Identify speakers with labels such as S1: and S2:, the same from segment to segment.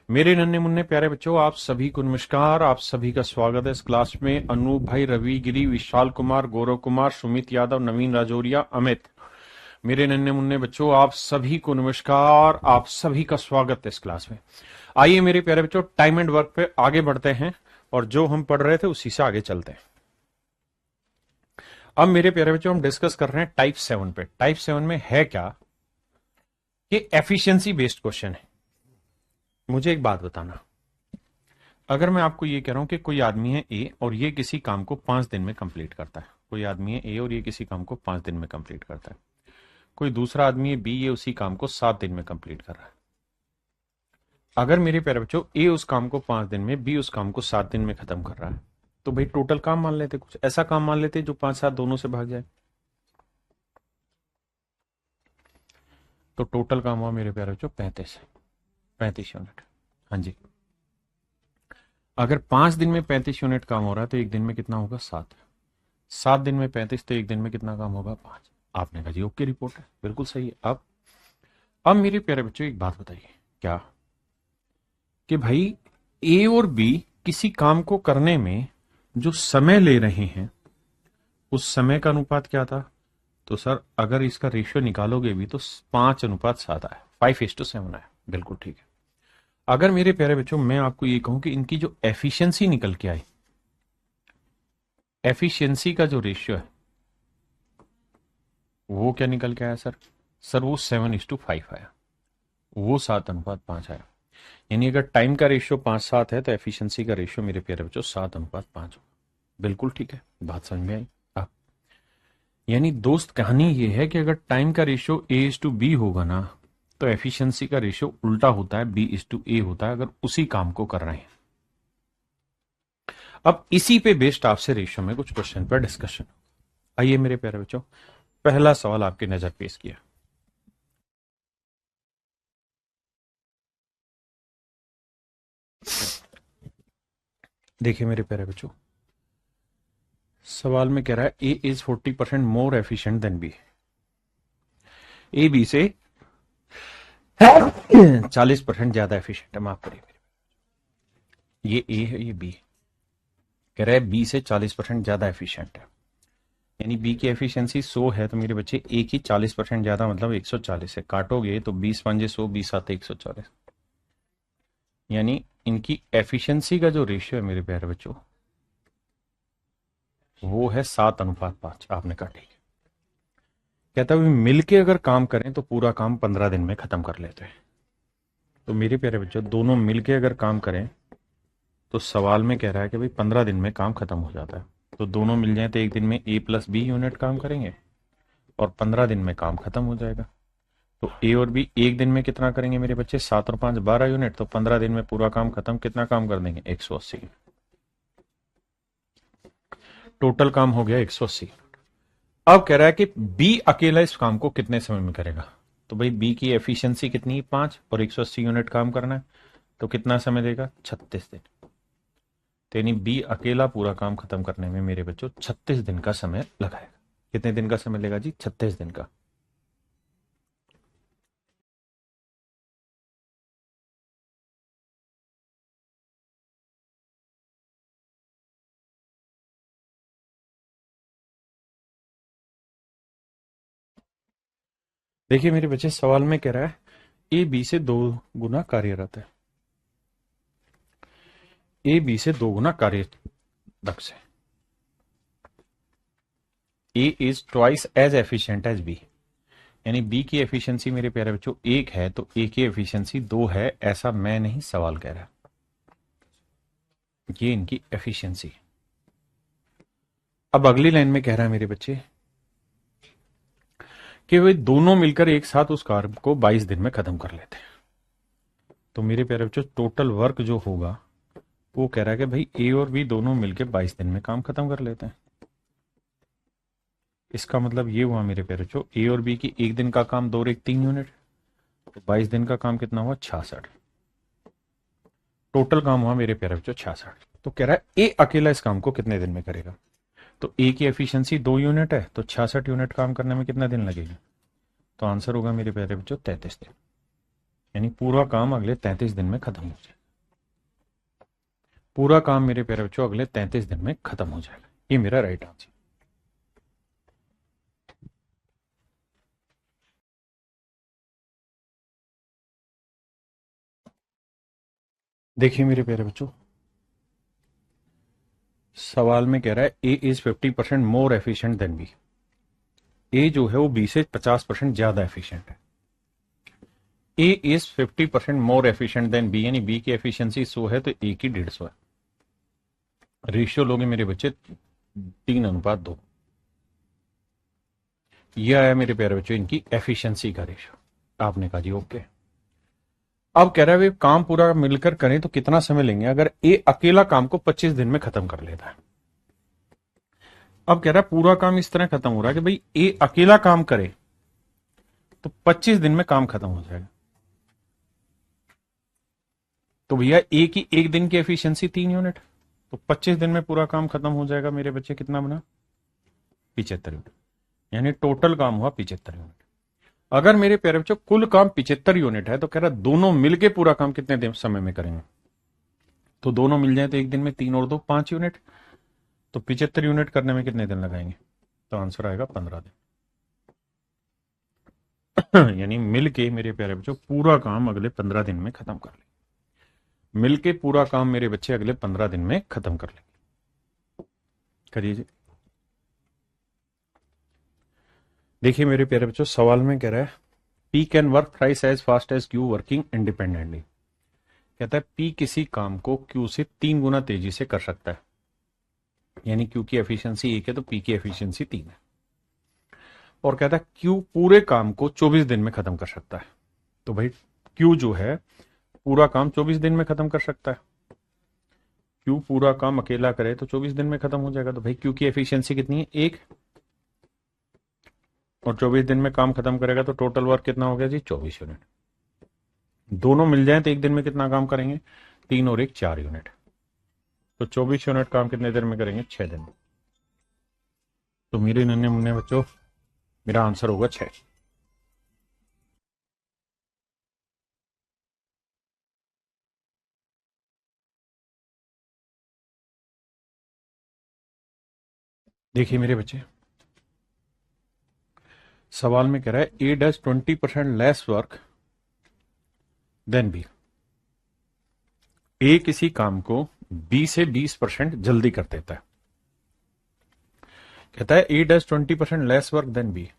S1: मेरे नन्हे मुन्ने प्यारे बच्चों, आप सभी को नमस्कार। आप सभी का स्वागत है इस क्लास में। अनूप भाई, रवि गिरी, विशाल कुमार, गौरव कुमार, सुमित यादव, नवीन राजौरिया, अमित। मेरे नन्हे मुन्ने बच्चों, आप सभी को नमस्कार। आप सभी का स्वागत है इस क्लास में। आइए मेरे प्यारे बच्चों, टाइम एंड वर्क पे आगे बढ़ते हैं और जो हम पढ़ रहे थे उसी से आगे चलते हैं। अब मेरे प्यारे बच्चों, हम डिस्कस कर रहे हैं टाइप 7 पे। टाइप 7 में है क्या कि एफिशिएंसी बेस्ड क्वेश्चन है। मुझे एक बात बताना, अगर मैं आपको ये कह रहा हूं कि कोई आदमी है ए और ये किसी काम को 5 दिन में कंप्लीट करता है। कोई आदमी है ए और ये किसी काम को 5 दिन में कंप्लीट करता है। कोई दूसरा आदमी है बी, ये उसी काम को 7 दिन में कंप्लीट कर रहा है। अगर मेरे प्यारे बच्चों ए उस काम को 5 दिन में, बी उस काम को 7 दिन में खत्म कर रहा है, तो भाई टोटल काम मान लेते, कुछ ऐसा काम मान लेते जो 5-7 दोनों से भाग जाए। तो टोटल काम हुआ मेरे प्यारे बच्चों 35 यूनिट। हाँ जी, अगर 5 दिन में 35 यूनिट काम हो रहा है तो एक दिन में कितना होगा? 7 दिन में 35, तो एक दिन में कितना काम होगा? 5। आपने कहा जी ओके, रिपोर्ट है, बिल्कुल सही है। अब मेरे प्यारे बच्चों एक बात बताइए, क्या कि भाई ए और बी किसी काम को करने में जो समय ले रहे हैं उस समय का अनुपात क्या था? तो सर अगर इसका रेशियो निकालोगे भी तो 5:7 आया, 5:7 आया, बिल्कुल ठीक है। अगर मेरे प्यारे बच्चों मैं आपको ये कहूं कि इनकी जो एफिशिएंसी निकल के आई, एफिशिएंसी का जो रेशियो है वो क्या निकल के आया सर वो 7:5 आया, वो 7:5 आया। यानी अगर टाइम का रेशियो 5-7 है तो एफिशिएंसी का रेशियो मेरे प्यारे बच्चों 7:5 होगा। बिल्कुल ठीक है, बात समझ में आई आप? यानी दोस्त कहानी ये है कि अगर टाइम का रेशियो A:B होगा ना, तो एफिशिएंसी का रेशियो उल्टा होता है, B:A होता है, अगर उसी काम को कर रहे हैं। अब इसी पे बेस्ड आपसे रेशियो में कुछ क्वेश्चन पर डिस्कशन। आइए मेरे प्यारे बच्चों, पहला सवाल आपकी नजर पेश किया। देखिए मेरे प्यारे बच्चों, सवाल में कह रहा है A is 40% more efficient than B. A B से 40% ज्यादा एफिशिएंट है। माफ करिए, ये ए है, ये बी। कह रहा है बी से 40% ज्यादा एफिशिएंट है। यानी बी की एफिशिएंसी 100 है तो मेरे बच्चे ए की 40% ज्यादा, मतलब 140 है। काटोगे तो 20×5 = 100, 20×7 = 140। यानी इनकी एफिशिएंसी का जो रेशियो है मेरे प्यारे बच्चों, वो है 7:5। आपने कहा ठीक है। कहता है मिलके अगर काम करें तो पूरा काम 15 दिन में खत्म कर लेते हैं। तो मेरे प्यारे बच्चों दोनों मिलके अगर काम करें तो सवाल में कह रहा है कि भाई 15 दिन में काम खत्म हो जाता है। तो दोनों मिल जाए तो एक दिन में A+B यूनिट काम करेंगे और 15 दिन में काम खत्म हो जाएगा। तो ए और बी एक दिन में कितना करेंगे मेरे बच्चे? 7 और 5 12 यूनिट। तो 15 दिन में पूरा काम खत्म। कितना काम कर देंगे? 180। टोटल काम हो गया 180। अब कह रहा है कि बी अकेला इस काम को कितने समय में करेगा? तो भाई बी की एफिशिएंसी कितनी है? 5, और 180 यूनिट काम करना है, तो कितना समय देगा? 36 दिन। तो यानी बी अकेला पूरा काम खत्म करने में मेरे बच्चों 36 दिन का समय लगाएगा। कितने दिन का समय लेगा जी? 36 दिन का। देखिए मेरे बच्चे, सवाल में कह रहा है ए बी से 2 गुना कार्यरत है। ए बी से 2 गुना कार्यदक्ष है। A is twice as efficient as B. यानी बी की एफिशिएंसी मेरे प्यारे बच्चों 1 है तो ए की एफिशिएंसी 2 है, ऐसा मैं नहीं, सवाल कह रहा। ये इनकी एफिशिएंसी। अब अगली लाइन में कह रहा है मेरे बच्चे कि वे दोनों मिलकर एक साथ उस कार्य को 22 दिन में खत्म कर लेते हैं। तो मेरे प्यारे बच्चों टोटल वर्क जो होगा वो कह रहा है कि भाई ए और बी दोनों मिलकर 22 दिन में काम खत्म कर लेते हैं। इसका मतलब ये हुआ मेरे प्यारे बच्चों, ए और बी की एक दिन का काम 2 और 1 3 यूनिट, तो 22 दिन का काम कितना हुआ? 66। टोटल काम हुआ मेरे प्यारे बच्चों 66। तो कह रहा है ए अकेला इस काम को कितने दिन में करेगा? तो ए की एफिशिएंसी 2 यूनिट है, तो 66 यूनिट काम करने में कितना दिन लगेगा? तो आंसर होगा मेरे प्यारे बच्चों 33 दिन। यानी पूरा काम अगले 33 दिन में खत्म हो जाएगा। पूरा काम मेरे प्यारे बच्चों अगले 33 दिन में खत्म हो जाएगा। ये मेरा राइट आंसर। देखिए मेरे प्यारे बच्चों, सवाल में कह रहा है A is 50% more efficient than B. A जो है वो बी से 50% ज्यादा एफिशिएंट है। A is 50% more efficient than B, यानी बी की एफिशिएंसी 100 है तो ए की 150 है। रेशियो लोगे मेरे बच्चे 3:2। यह आया मेरे प्यारे बच्चों इनकी एफिशिएंसी का रेशियो। आपने कहा जी ओके। अब कह रहा है वे काम पूरा मिलकर करें तो कितना समय लेंगे अगर ए अकेला काम को 25 दिन में खत्म कर लेता है। अब कह रहा है पूरा काम इस तरह खत्म हो रहा है कि भाई ए अकेला काम करे तो 25 दिन में काम खत्म हो जाएगा। तो भैया ए की एक दिन की एफिशिएंसी 3 यूनिट, तो 25 दिन में पूरा काम खत्म हो जाएगा मेरे बच्चे। कितना बना? 75 यूनिट। यानी टोटल काम हुआ 75 यूनिट। अगर मेरे प्यारे बच्चों कुल काम 75 यूनिट है तो कह रहा दोनों मिलके पूरा काम कितने दिन समय में करेंगे? तो दोनों मिल जाए तो एक दिन में 3 और 2 5 यूनिट, तो 75 यूनिट करने में कितने दिन लगाएंगे? तो आंसर आएगा 15 दिन। यानी मिलके मेरे प्यारे बच्चों पूरा काम अगले 15 दिन में खत्म कर लेंगे। मिलके पूरा काम मेरे बच्चे अगले 15 दिन में खत्म कर लेंगे। करिए जी। देखिए मेरे प्यारे बच्चों, सवाल में कह रहा है P can work thrice as fast as Q working independently. कहता है पी किसी काम को क्यू से 3 गुना तेजी से कर सकता है। यानी क्यू की एफिशिएंसी 1 है तो पी की एफिशिएंसी 3 है। और कहता है क्यू पूरे काम को 24 दिन में खत्म कर सकता है। तो भाई क्यू जो है पूरा काम 24 दिन में खत्म कर सकता है। क्यू पूरा काम अकेला करे तो 24 दिन में खत्म हो जाएगा। तो भाई क्यू की एफिशिएंसी कितनी है? 1। और 24 दिन में काम खत्म करेगा तो टोटल वर्क कितना हो गया जी? 24 यूनिट। दोनों मिल जाए तो एक दिन में कितना काम करेंगे? 3 और 1 4 यूनिट। तो 24 यूनिट काम कितने देर में करेंगे? 6 दिन में। तो मेरे नन्हे मुन्ने बच्चों मेरा आंसर होगा 6। देखिए मेरे बच्चे, सवाल में कह रहा है A does 20% less work than B. A किसी काम को बी से 20% जल्दी कर देता है। कहता है A does 20% less work than B.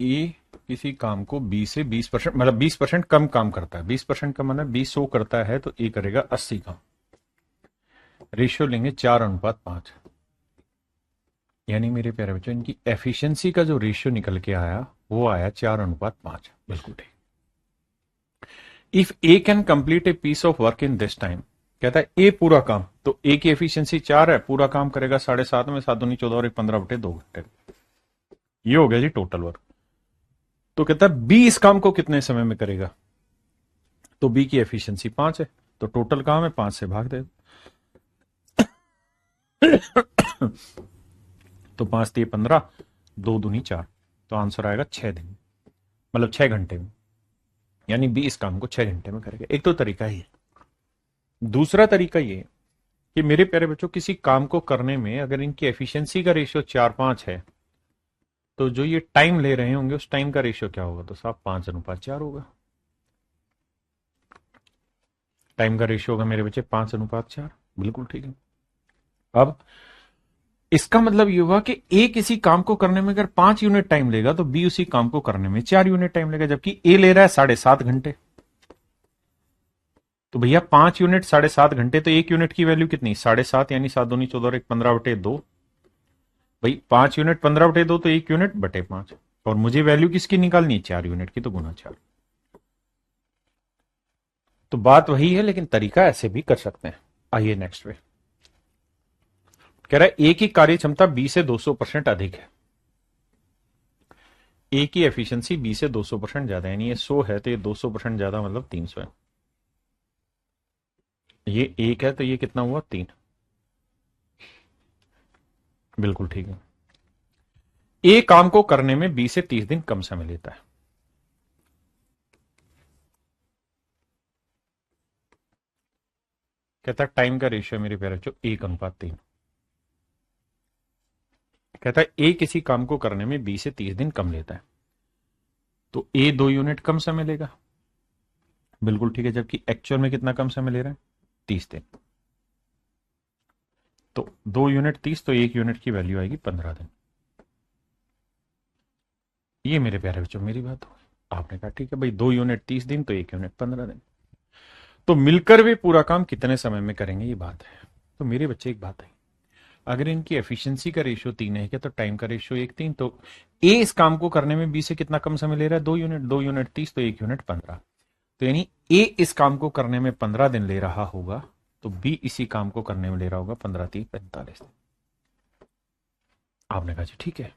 S1: A किसी काम को बी से 20% मतलब 20% कम काम करता है। 20% का मतलब 20 100 करता है तो ए करेगा 80 काम। रेशियो लेंगे 4:5। यानी मेरे प्यारे बच्चों इनकी एफिशिएंसी का जो रेशियो निकल के आया वो आया 4:5। बिल्कुल ठीक। If A can complete a piece of work in this time. कहता है ए पूरा काम, तो ए की एफिशिएंसी 4 है, पूरा काम करेगा 7.5 में, 7 दूनी 14 और 1 15/2 घंटे। ये हो गया जी टोटल वर्क। तो कहता है बी इस काम को कितने समय में करेगा? तो बी की एफिशिएंसी 5 है, तो टोटल काम है 5 से भाग दे। तो 5 दिए 15, 2 दूनी 4, तो आंसर आएगा 6 दिन, मतलब 6 घंटे में। यानी बी इस काम को 6 घंटे में करेगा। एक तो तरीका ही है। दूसरा तरीका ये कि मेरे प्यारे बच्चों किसी काम को करने में अगर इनकी एफिशिएंसी का रेशियो 4-5 है तो जो ये टाइम ले रहे होंगे उस टाइम का रेशियो क्या होगा? तो साहब 5:4 होगा। टाइम का रेशियो होगा मेरे बच्चे 5:4। बिल्कुल ठीक है। अब इसका मतलब ये हुआ कि ए किसी काम को करने में अगर 5 यूनिट टाइम लेगा तो बी उसी काम को करने में 4 यूनिट टाइम लेगा, जबकि ए ले रहा है 7.5 घंटे। तो भैया 5 यूनिट 7.5 घंटे, तो 1 यूनिट की वैल्यू कितनी? 7.5, यानी 7 दूनी 14 और 1 15/2। भाई 5 यूनिट 15/2 तो 1 यूनिट बटे 5। और मुझे वैल्यू किसकी निकालनी है? 4 यूनिट की, तो गुना 4। तो बात वही है लेकिन तरीका ऐसे भी कर सकते हैं। आइए नेक्स्ट पे। कह रहा है ए की कार्य क्षमता बी से 200% अधिक है। ए की एफिशिएंसी बी से 200% ज्यादा है, यानी ये 100 है तो ये 200% ज्यादा मतलब 300 है। ये 1 है तो ये कितना हुआ? 3। बिल्कुल ठीक है। ए काम को करने में बी से 30 दिन कम समय लेता है। कहता है टाइम का रेशियो मेरे प्यारे बच्चों 1:3। कहता है ए किसी काम को करने में 20 से 30 दिन कम लेता है, तो ए 2 यूनिट कम समय लेगा। बिल्कुल ठीक है, जबकि एक्चुअल में कितना कम समय ले रहा है? 30 दिन। तो 2 यूनिट 30, तो 1 यूनिट की वैल्यू आएगी 15 दिन। ये मेरे प्यारे बच्चों मेरी बात हो। आपने कहा ठीक है भाई, 2 यूनिट 30 दिन, तो 1 यूनिट 15 दिन। तो मिलकर वे पूरा काम कितने समय में करेंगे, ये बात है। तो मेरे बच्चे एक बात है, अगर इनकी एफिशिएंसी का रेशियो 3 है क्या, तो टाइम का रेशियो 1:3, तो ए इस काम को करने में बी से कितना कम समय ले रहा है? 2 यूनिट। 2 यूनिट 30, तो 1 यूनिट 15। तो यानी ए इस काम को करने में 15 दिन ले रहा होगा, तो बी इसी काम को करने में ले रहा होगा 15 3 45 दिन। आपने कहा जी ठीक है,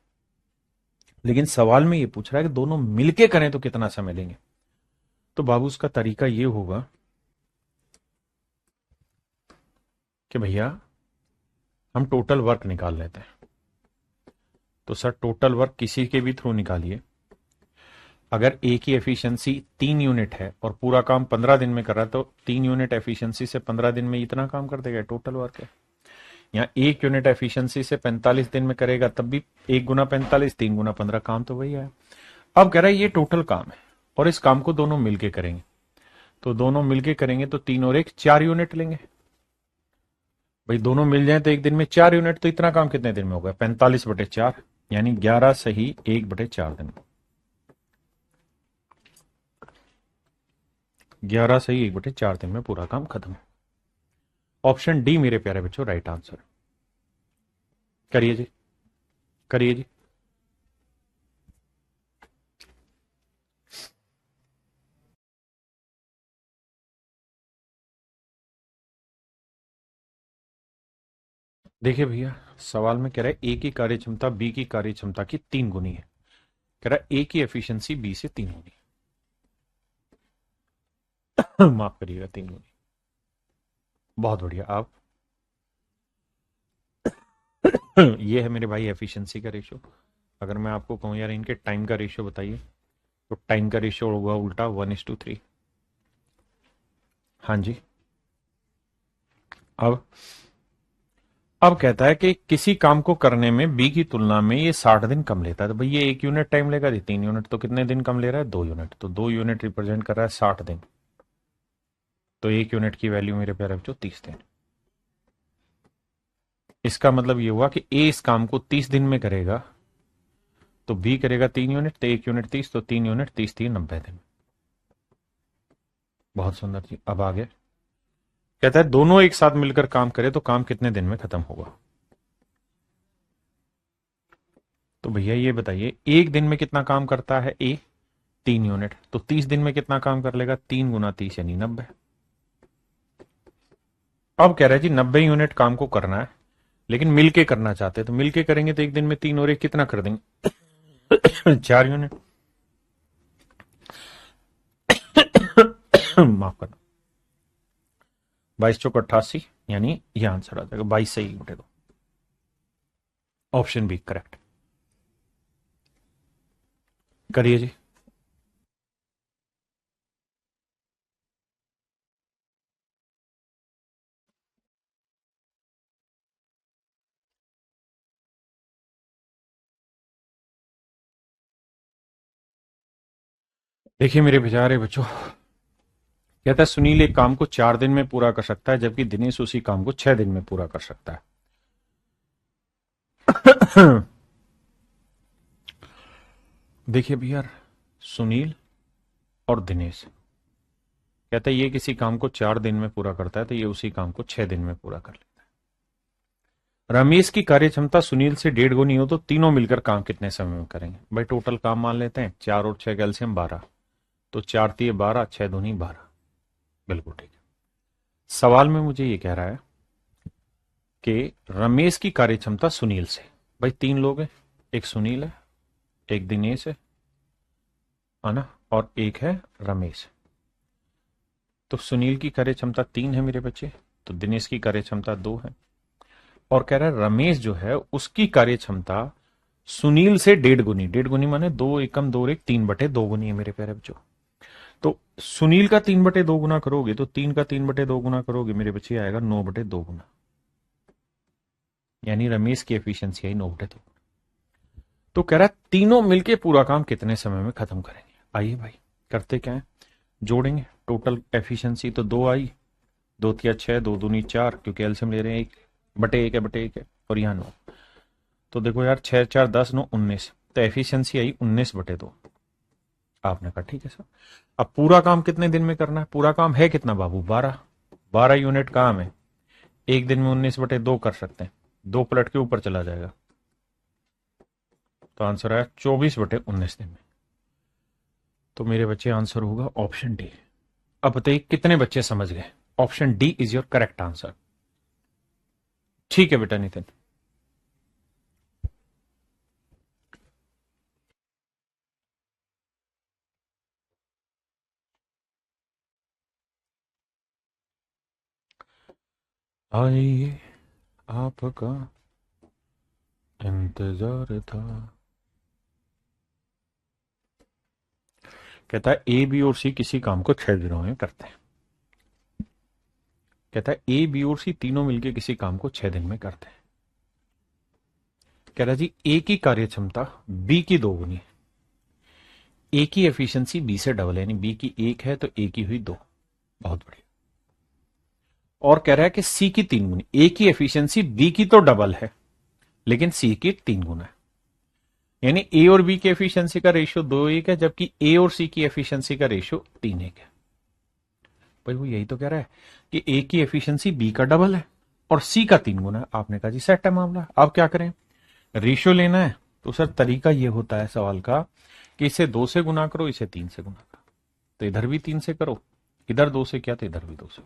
S1: लेकिन सवाल में ये पूछ रहा है कि दोनों मिलके करें तो कितना समय लेंगे। तो बाबू उसका तरीका ये होगा कि भैया हम टोटल वर्क निकाल लेते हैं। तो सर टोटल वर्क किसी के भी थ्रू निकालिए। अगर ए की एफिशिएंसी 3 यूनिट है और पूरा काम 15 दिन में कर रहा है, तो 3 यूनिट एफिशिएंसी से 15 दिन में इतना काम कर देगा, टोटल वर्क है। यहाँ 1 यूनिट एफिशिएंसी से 45 दिन में करेगा, तब भी 1 गुना 45, 3 गुना 15, काम तो वही है। अब कह रहा है ये टोटल काम है और इस काम को दोनों मिलके करेंगे। तो दोनों मिलके करेंगे तो 3 और 1 4 यूनिट लेंगे। भाई दोनों मिल जाए तो एक दिन में 4 यूनिट, तो इतना काम कितने दिन में होगा? 45/4, यानी 11 सही 1/4 दिन। 11 सही 1/4 दिन में पूरा काम खत्म। ऑप्शन डी मेरे प्यारे बच्चों राइट आंसर। करिए जी, करिए जी। देखिए भैया, सवाल में कह रहा है ए की कार्यक्षमता बी की कार्यक्षमता की 3 गुनी है। कह रहा है ए की एफिशिएंसी बी से 3 गुनी माफ करिएगा, 3 गुनी। बहुत बढ़िया। आप ये है मेरे भाई एफिशिएंसी का रेशियो। अगर मैं आपको कहूं यार इनके टाइम का रेशियो बताइए, तो टाइम का रेशियो होगा उल्टा 1:3। हाँ जी। अब कहता है कि किसी काम को करने में बी की तुलना में ये 60 दिन कम लेता है। तो भाई ये 1 यूनिट टाइम लेगा, ये 3 यूनिट, तो कितने दिन कम ले रहा है? 2 यूनिट। तो 2 यूनिट रिप्रेजेंट कर रहा है 60 दिन। तो 1 यूनिट की वैल्यू मेरे प्यारे बच्चों 30 दिन। इसका मतलब ये हुआ कि ए इस काम को 30 दिन में करेगा, तो बी करेगा 3 यूनिट, तो 1 यूनिट 30, तो 3 यूनिट 30 3 90 दिन। बहुत सुंदर जी। अब आगे कहता है दोनों एक साथ मिलकर काम करे तो काम कितने दिन में खत्म होगा। तो भैया ये बताइए, एक दिन में कितना काम करता है ए? 3 यूनिट। तो 30 दिन में कितना काम कर लेगा? 3 गुना 30 यानी 90। अब कह रहा है जी 90 यूनिट काम को करना है, लेकिन मिलके करना चाहते हैं। तो मिलके करेंगे तो एक दिन में 3 और 1 कितना कर देंगे? 4 यूनिट। माफ करना, 22 चौक 88, यानी ये आंसर आ जाएगा। 22 सही बटे 2। Option B correct. करिए जी। देखिए मेरे बेचारे बच्चों, कहता है सुनील एक काम को 4 दिन में पूरा कर सकता है, जबकि दिनेश उसी काम को 6 दिन में पूरा कर सकता है। देखिए भैया, सुनील और दिनेश, कहता है ये किसी काम को 4 दिन में पूरा करता है, तो ये उसी काम को 6 दिन में पूरा कर लेता है। रमेश की कार्यक्षमता सुनील से 1.5 गुनी हो, तो तीनों मिलकर काम कितने समय में करेंगे? भाई टोटल काम मान लेते हैं, 4 और 6 कैल्शियम 12, तो 4 3 12, 6 दूनी 12। बिल्कुल ठीक है। सवाल में मुझे ये कह रहा है कि रमेश की कार्यक्षमता सुनील से, भाई 3 लोग हैं, एक सुनील है, एक दिनेश है ना, और एक है रमेश। तो सुनील की कार्य क्षमता 3 है मेरे बच्चे, तो दिनेश की कार्य क्षमता 2 है। और कह रहा है रमेश जो है उसकी कार्य क्षमता सुनील से 1.5 गुनी। 1.5 गुनी माने 2 एकम 2 1 3/2 गुनी है मेरे प्यारे बच्चों। तो सुनील का 3/2 गुना करोगे तो 3 का 3/2 गुना करोगे मेरे बच्चे आएगा 9/2 गुना, यानी रमेश की एफिशिएंसी आई 9/2। तो कह रहा है तीनों मिलके पूरा काम कितने समय में खत्म करेंगे। आइए भाई करते क्या है, जोड़ेंगे। टोटल एफिशिएंसी तो 2 आई, 2 तिया 6, 2 दूनी 4, क्योंकि एलसीएम ले रहे हैं 1/1 है, बटे 1 है, और यहाँ 9। तो देखो यार 6 4 10 9 19, तो एफिशिएंसी आई 19/2। आपने कहा ठीक है सर। अब पूरा काम कितने दिन में करना है, पूरा काम है कितना बाबू, 12 यूनिट काम है। एक दिन में 19/2 कर सकते हैं, 2 पलट के ऊपर चला जाएगा, तो आंसर आया 24/19 दिन में। तो मेरे बच्चे आंसर होगा ऑप्शन डी। अब बताइए कितने बच्चे समझ गए, option D is your correct answer. ठीक है बेटा नितिन। आइए आपका इंतजार था। कहता है ए बी और सी किसी काम को 6 दिनों में करते हैं। कहता है ए बी और सी तीनों मिलकर किसी काम को 6 दिन में करते हैं। कह रहा जी ए की कार्य क्षमता बी की 2 गुनी है, ए की एफिशिएंसी बी से डबल है, यानी बी की 1 है तो ए की हुई 2। बहुत बढ़िया। और कह रहा है कि सी की 3 गुनी, ए की एफिशिएंसी बी की तो डबल है लेकिन सी की 3 गुना है, यानी ए और बी की एफिशिएंसी का रेशियो 2:1 है, जबकि ए और सी की एफिशिएंसी का रेशियो 3:1 है। भाई वो यही तो कह रहा है कि ए की एफिशिएंसी बी का डबल है और सी का 3 गुना है। आपने कहा जी सेट है मामला, अब क्या करें, रेशियो लेना है। तो सर तरीका ये होता है सवाल का कि इसे 2 से गुना करो, इसे 3 से गुना करो, तो इधर भी 3 से करो, इधर 2 से किया तो इधर भी 2 से।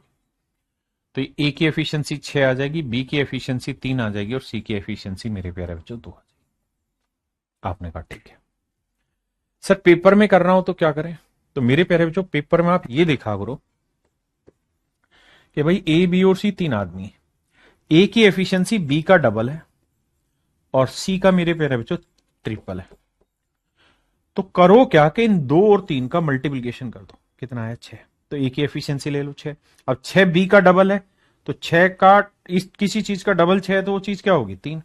S1: तो ए की एफिशिएंसी 6 आ जाएगी, बी की एफिशिएंसी 3 आ जाएगी और सी की एफिशिएंसी मेरे प्यारे बच्चों 2 आ जाएगी। आपने कहा ठीक है सर, पेपर में कर रहा हूं तो क्या करें। तो मेरे प्यारे बच्चों पेपर में आप ये देखा करो कि भाई ए बी और सी 3 आदमी है, ए की एफिशिएंसी बी का डबल है और सी का मेरे प्यारे बच्चों ट्रिपल है। तो करो क्या कि इन 2 और 3 का मल्टीप्लीकेशन कर दो, कितना है 6, तो ए की एफिशिएंसी ले लो 6। अब 6 बी का डबल है, तो 6 का इस किसी चीज का डबल 6 है तो वो चीज क्या होगी 3,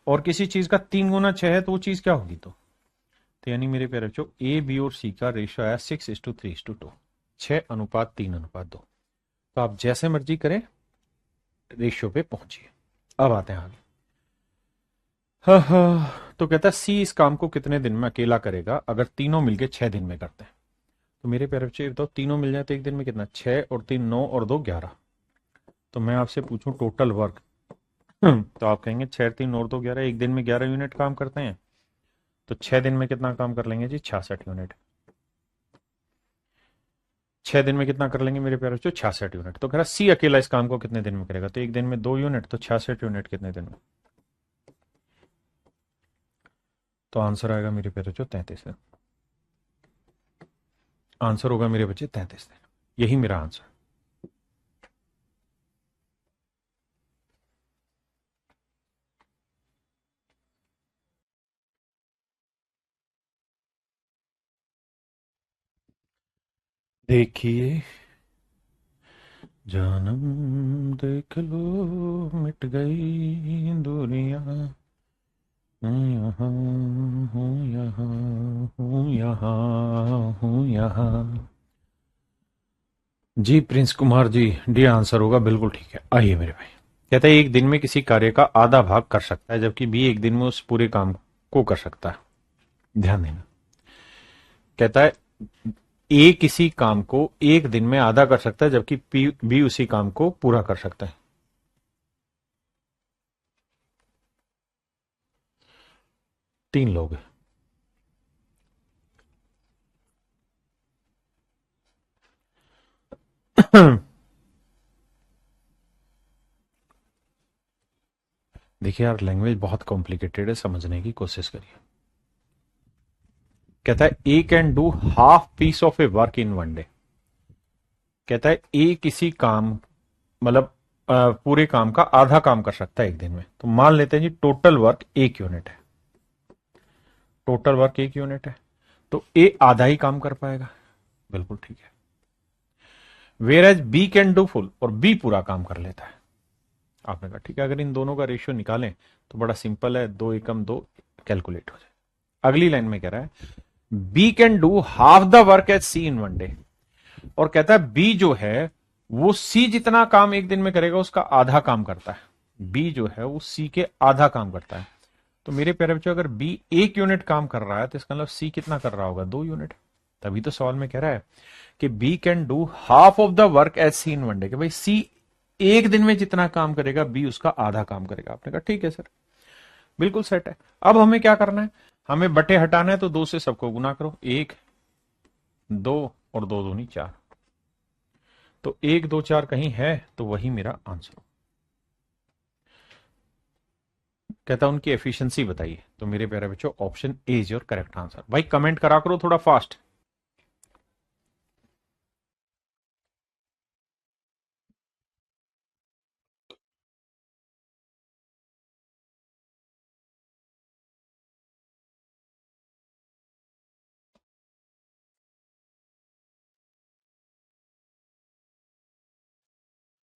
S1: और किसी चीज का 3 गुना 6 है तो वो चीज क्या होगी 2। तो यानी मेरे प्यारे बच्चों ए बी और सी का रेशियो आया 6:3:2, 6:3:2। तो आप जैसे मर्जी करें रेशियो पे पहुंचिए। अब आते हैं आगे। हाँ हाँ, तो कहता है सी इस काम को कितने दिन में अकेला करेगा अगर तीनों मिलके 6 दिन में करते हैं। तो मेरे प्यारे बच्चे बताओ तीनों मिल जाए तो एक दिन में कितना, 6 और 3 9 और 2 11। तो मैं आपसे पूछूं टोटल वर्क, तो आप कहेंगे 6 3 और 2 11, एक दिन में 11 यूनिट काम करते हैं, तो 6 दिन में कितना काम कर लेंगे जी 66 यूनिट। 6 दिन में कितना कर लेंगे मेरे प्यारे बच्चों 66 यूनिट। तो कह रहा सी अकेला इस काम को कितने दिन में करेगा, तो एक दिन में 2 यूनिट, तो 66 यूनिट कितने दिन में। तो आंसर आएगा मेरे प्यारे बच्चों 33 दिन। आंसर होगा मेरे बच्चे 33 दिन, यही मेरा आंसर। देखिए जानम देख लो मिट गई दूरियां, यहाँ हूँ यहाँ हूँ यहाँ हूँ यहाँ। जी Prince Kumar ji, D answer होगा, बिल्कुल ठीक है। आइए मेरे भाई, कहता है एक दिन में किसी कार्य का आधा भाग कर सकता है जबकि बी एक दिन में उस पूरे काम को कर सकता है। ध्यान देना, कहता है ए किसी काम को एक दिन में आधा कर सकता है जबकि बी उसी काम को पूरा कर सकता है। तीन लोग हैं। देखिए यार लैंग्वेज बहुत कॉम्प्लिकेटेड है, समझने की कोशिश करिए। कहता है A can do half piece of a work in 1 day. कहता है ए किसी काम मतलब पूरे काम का आधा काम कर सकता है एक दिन में। तो मान लेते हैं जी टोटल वर्क 1 यूनिट है, टोटल वर्क 1 यूनिट है, तो ए आधा ही काम कर पाएगा। बिल्कुल ठीक है। Whereas B can do full, और बी पूरा काम कर लेता है। आपने कहा ठीक है, अगर इन दोनों का रेशियो निकालें तो बड़ा सिंपल है, 2 एकम 2 कैलकुलेट हो जाए। अगली लाइन में कह रहा है B can do half the work as C in one day, और कहता है बी जो है वो सी जितना काम एक दिन में करेगा उसका आधा काम करता है। बी जो है वो सी के आधा काम करता है। तो मेरे प्यारे बच्चों, अगर बी 1 यूनिट काम कर रहा है तो इसका मतलब सी कितना कर रहा होगा, 2 यूनिट। तभी तो सवाल में कह रहा है कि B can do half of the work as C in one day, कि भाई सी एक दिन में जितना काम करेगा बी उसका आधा काम करेगा। आपने कहा ठीक है सर, बिल्कुल सेट है। अब हमें क्या करना है, हमें बटे हटाना है, तो 2 से सबको गुना करो, 1 2 और 2 दूनी 4। तो 1 2 4 कहीं है तो वही मेरा आंसर। कहता उनकी एफिशिएंसी बताइए, तो मेरे प्यारे बच्चों option A is your correct answer. भाई कमेंट करा करो थोड़ा फास्ट।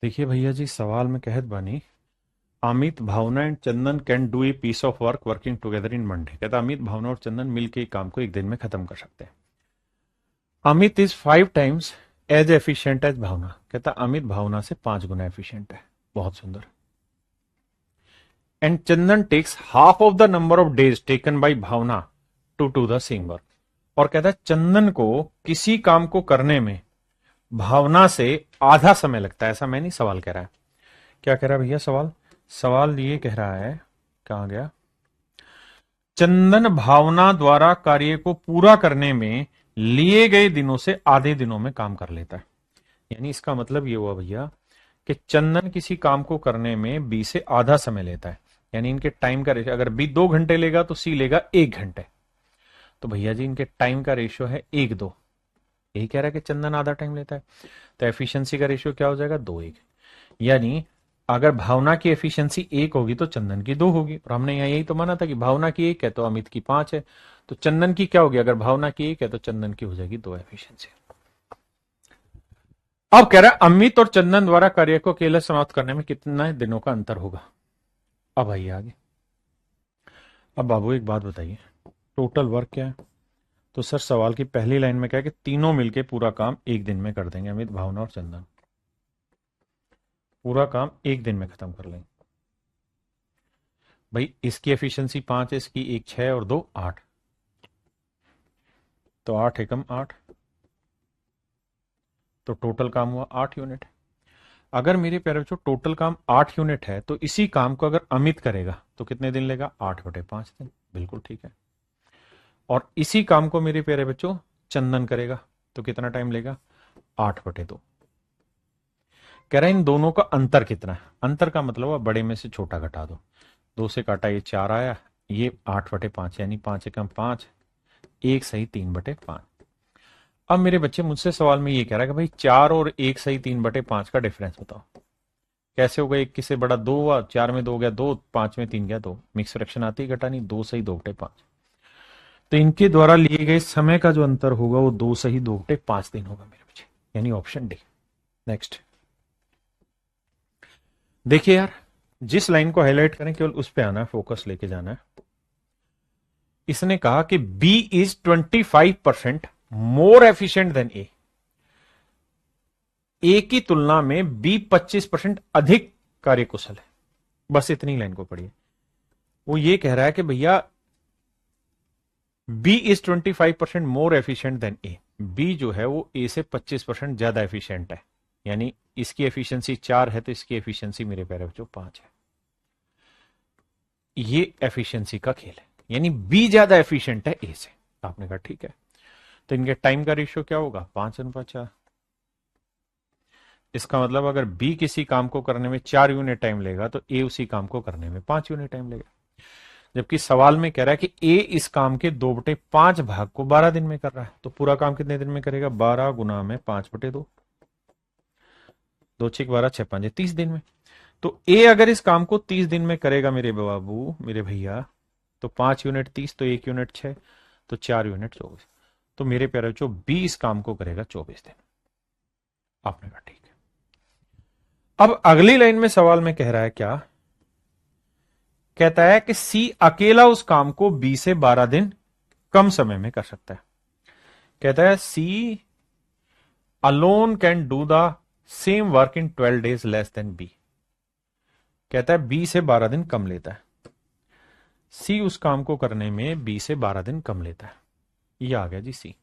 S1: देखिए भैया जी, सवाल में कहत बानी Amit Bhavna and Chandan can do a piece of work working together in Monday. कहता अमित भावना और चंदन मिलकर काम को एक दिन में खत्म कर सकते हैं। Amit is 5 times as efficient as Bhavna. कहता अमित भावना से 5 गुना एफिशिएंट है। बहुत सुंदर। And Chandan takes half of the number of days taken by Bhavna to do the same work. और कहता है चंदन को किसी काम को करने में भावना से आधा समय लगता है। ऐसा मैं नहीं, सवाल कह रहा है। क्या कह रहा है भैया सवाल? सवाल ये कह रहा है, कहां गया, चंदन भावना द्वारा कार्य को पूरा करने में लिए गए दिनों से आधे दिनों में काम कर लेता है। यानी इसका मतलब ये हुआ भैया कि चंदन किसी काम को करने में बी से आधा समय लेता है। यानी इनके टाइम का रेशियो, अगर बी 2 घंटे लेगा तो सी लेगा 1 घंटे। तो भैया जी इनके टाइम का रेशियो है 1 2। यही कह रहा है कि चंदन आधा टाइम लेता है, तो एफिशिएंसी का रेशियो क्या हो जाएगा, 2 1। यानी अगर भावना की एफिशिएंसी 1 होगी तो चंदन की 2 होगी। और हमने यहाँ यही तो माना था कि भावना की 1 है तो अमित की 5 है, तो चंदन की क्या होगी, अगर भावना की 1 है तो चंदन की हो जाएगी 2 एफिशिएंसी। अब कह रहा है अमित और चंदन द्वारा कार्य को अकेले समाप्त करने में कितने दिनों का अंतर होगा। अब आइए आगे। अब बाबू एक बात बताइए, टोटल वर्क क्या है? तो सर सवाल की पहली लाइन में क्या है कि तीनों मिलके पूरा काम एक दिन में कर देंगे, अमित भावना और चंदन पूरा काम एक दिन में खत्म कर लेंगे। भाई इसकी एफिशिएंसी 5 है, इसकी 1 6 और 2 8, तो 8 एकम 8, तो टोटल काम हुआ 8 यूनिट। अगर मेरे प्यारे बच्चों टोटल काम 8 यूनिट है तो इसी काम को अगर अमित करेगा तो कितने दिन लेगा, 8/5 दिन। बिल्कुल ठीक है। और इसी काम को मेरे प्यारे बच्चों चंदन करेगा तो कितना टाइम लेगा, 8/2। कह रहा है इन दोनों का अंतर कितना है। अंतर का मतलब बड़े में से छोटा घटा दो। 2 से काटा ये 4 आया, ये 8/5, यानी 5 एकम 5, 1 सही 3/5। अब मेरे बच्चे मुझसे सवाल में ये कह रहा है कि भाई 4 और 1 सही 3/5 का डिफरेंस बताओ। कैसे होगा, 1 किससे बड़ा 2 हुआ, 4 में 2 गया 2, 5 में 3 गया 2, मिक्स फ्रैक्शन आती है घटानी, 2 सही 2/5। तो इनके द्वारा लिए गए समय का जो अंतर होगा वो 2 सही 2/5 दिन होगा मेरे बच्चे, यानी ऑप्शन डी। नेक्स्ट देखिए यार, जिस लाइन को हाईलाइट करें केवल उस पे आना है, फोकस लेके जाना है। इसने कहा कि B is 25% more efficient than A की तुलना में बी 25% अधिक कार्यकुशल है। बस इतनी लाइन को पढ़िए। वो ये कह रहा है कि भैया B is 25% more efficient than A. B जो है वो ए से 25% ज्यादा एफिशिएंट है। यानी इसकी एफिशिएंसी 4 है तो इसकी एफिशिएंसी मेरे प्यारे बच्चों 5 है। ये एफिशिएंसी का खेल है, यानी बी ज्यादा एफिशिएंट है ए से। आपने कहा ठीक है, तो इनके टाइम का रेशियो क्या होगा, 5:4। इसका मतलब अगर बी किसी काम को करने में 4 यूनिट टाइम लेगा तो ए उसी काम को करने में 5 यूनिट टाइम लेगा। जबकि सवाल में कह रहा है कि ए इस काम के 2/5 भाग को 12 दिन में कर रहा है, तो पूरा काम कितने दिन में करेगा, 12 गुना में 5/2, 2 6 12 6 5 30 दिन में। तो ए अगर इस काम को 30 दिन में करेगा मेरे बाबू, मेरे भैया, तो 5 यूनिट 30, तो 1 यूनिट 6, तो 4 यूनिट 24। तो मेरे प्यारे बच्चों बी इस काम को करेगा 24 दिन। आपने कहा ठीक है। अब अगली लाइन में सवाल में कह रहा है क्या, कहता है कि सी अकेला उस काम को बी से 12 दिन कम समय में कर सकता है। कहता है C alone can do the same work in 12 days less than B. कहता है बी से 12 दिन कम लेता है, सी उस काम को करने में बी से 12 दिन कम लेता है। ये आ गया जी सी।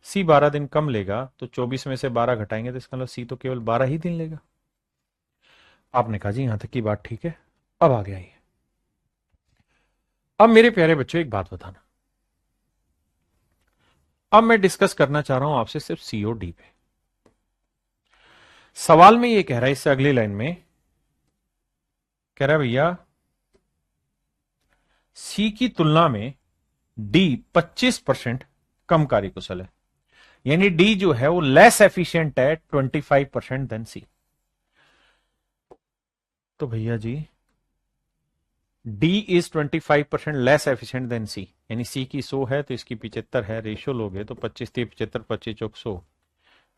S1: सी 12 दिन कम लेगा तो 24 में से 12 घटाएंगे तो इसका मतलब सी तो केवल 12 ही दिन लेगा। आपने कहा जी यहां तक की बात ठीक है। अब आ गया ये। अब मेरे प्यारे बच्चों एक बात बताना, अब मैं डिस्कस करना चाह रहा हूं आपसे सिर्फ सी और डी पे। सवाल में ये कह रहा है, इससे अगली लाइन में कह रहा है भैया सी की तुलना में डी 25% कम कार्यकुशल है, यानी डी जो है वो लेस एफिशिएंट है 25% देन सी। तो भैया जी D is 25% less efficient than C, यानी सी की 100 है तो इसकी 75 है, रेशियो लोगे तो 25 3 75 25 चौक 100,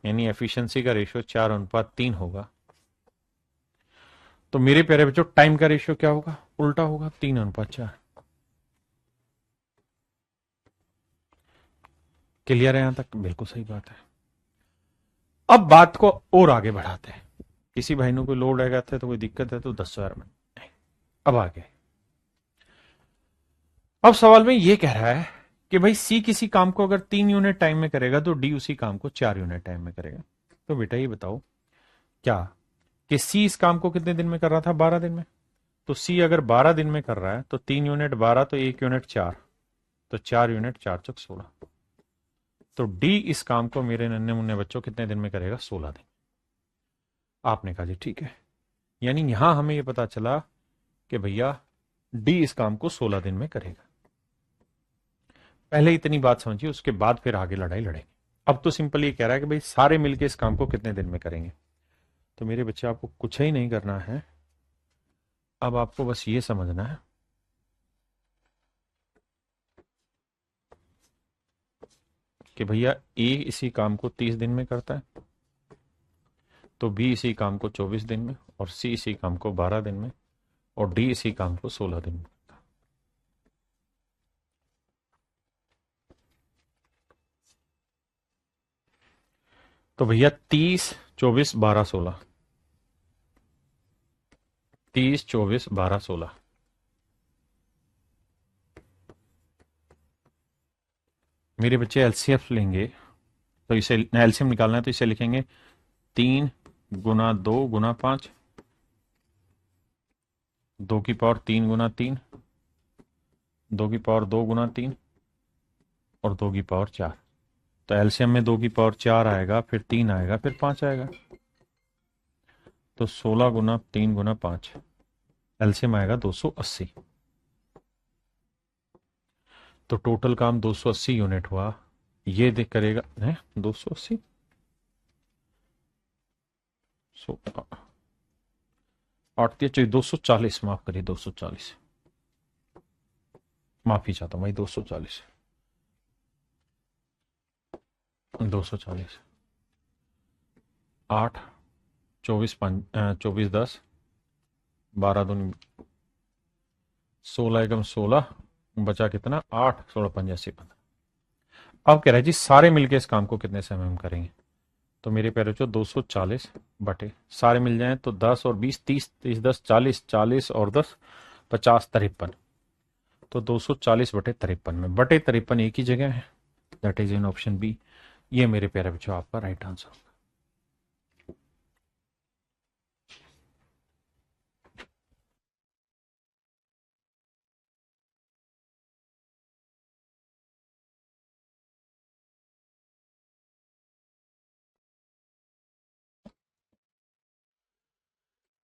S1: यानी एफिशिएंसी का रेशियो 4:3 होगा। तो मेरे प्यारे बच्चों टाइम का रेशियो क्या होगा, उल्टा होगा, 3:4। क्लियर है यहां तक? बिल्कुल सही बात है। अब बात को और आगे बढ़ाते हैं। किसी भाई ने कोई लोड आएगा था तो कोई दिक्कत है तो 10,000 में। अब आगे, अब सवाल में यह कह रहा है कि भाई सी किसी काम को अगर 3 यूनिट टाइम में करेगा तो डी उसी काम को 4 यूनिट टाइम में करेगा। तो बेटा ये बताओ क्या कि सी इस काम को कितने दिन में कर रहा था, 12 दिन में। तो सी अगर 12 दिन में कर रहा है तो 3 यूनिट 12 तो 1 यूनिट 4, तो 4 यूनिट 4 चौक 16। तो डी इस काम को मेरे नन्हे मुन्ने बच्चों कितने दिन में करेगा, 16 दिन। आपने कहा जी ठीक है, यानी यहां हमें यह पता चला कि भैया डी इस काम को 16 दिन में करेगा। पहले इतनी बात समझिए, उसके बाद फिर आगे लड़ाई लड़ेंगे। अब तो सिंपल ये कह रहा है कि भाई सारे मिलके इस काम को कितने दिन में करेंगे। तो मेरे बच्चे आपको कुछ ही नहीं करना है, अब आपको बस ये समझना है कि भैया ए इसी काम को 30 दिन में करता है, तो बी इसी काम को 24 दिन में, और सी इसी काम को 12 दिन में, और डी इसी काम को 16 दिन में। तो भैया 30 24 12 16, 30 24 12 16। मेरे बच्चे एलसीएफ लेंगे तो इसे एलसीएम निकालना है तो इसे लिखेंगे 3 गुना 2 गुना 5, 2 की पावर 3 गुना 3, 2 की पावर 2 गुना 3, और 2 की पावर 4। तो एलसीएम में 2 की पावर 4 आएगा, फिर 3 आएगा, फिर 5 आएगा, तो 16 गुना 3 गुना 5, एलसीएम आएगा 280। तो टोटल काम 280 यूनिट हुआ। ये देख करेगा है 280, सो 8 चाहिए 240, माफ करिए 240, माफी चाहता हूं भाई 240, 240, 8 24 24 10 12 दूनी 16 एकम 16, बचा कितना 8 16 85 15। अब कह रहा है जी सारे मिलके इस काम को कितने समय में करेंगे। तो मेरे प्यारे बच्चों 240 बटे सारे मिल जाएं तो 10 और 20 30 30 10 40 40 और 10 50 53। तो 240 बटे 53 में बटे 53 एक ही जगह है, that is in option B. ये मेरे प्यारे बच्चों आपका राइट आंसर होगा।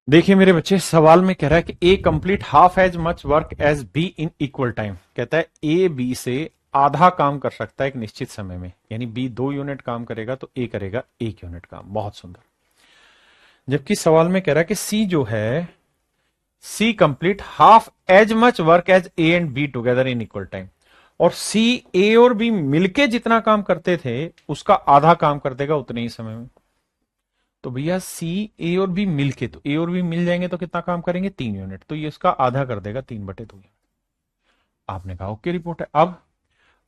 S1: देखिए मेरे बच्चे सवाल में कह रहा है कि A complete half as much work as B in equal time. कहता है ए बी से आधा काम कर सकता है एक निश्चित समय में, यानी बी 2 यूनिट काम करेगा तो ए करेगा 1 यूनिट काम। बहुत सुंदर। जबकि सवाल में कह रहा है कि सी जो है C complete half as much work as A and B together in equal time. और सी ए और बी मिलके जितना काम करते थे उसका आधा काम कर देगा उतने ही समय में। तो भैया सी ए और बी मिलके, तो ए और बी मिल जाएंगे तो कितना काम करेंगे 3 यूनिट, तो ये इसका आधा कर देगा 3/2। आपने कहा ओके रिपोर्ट है।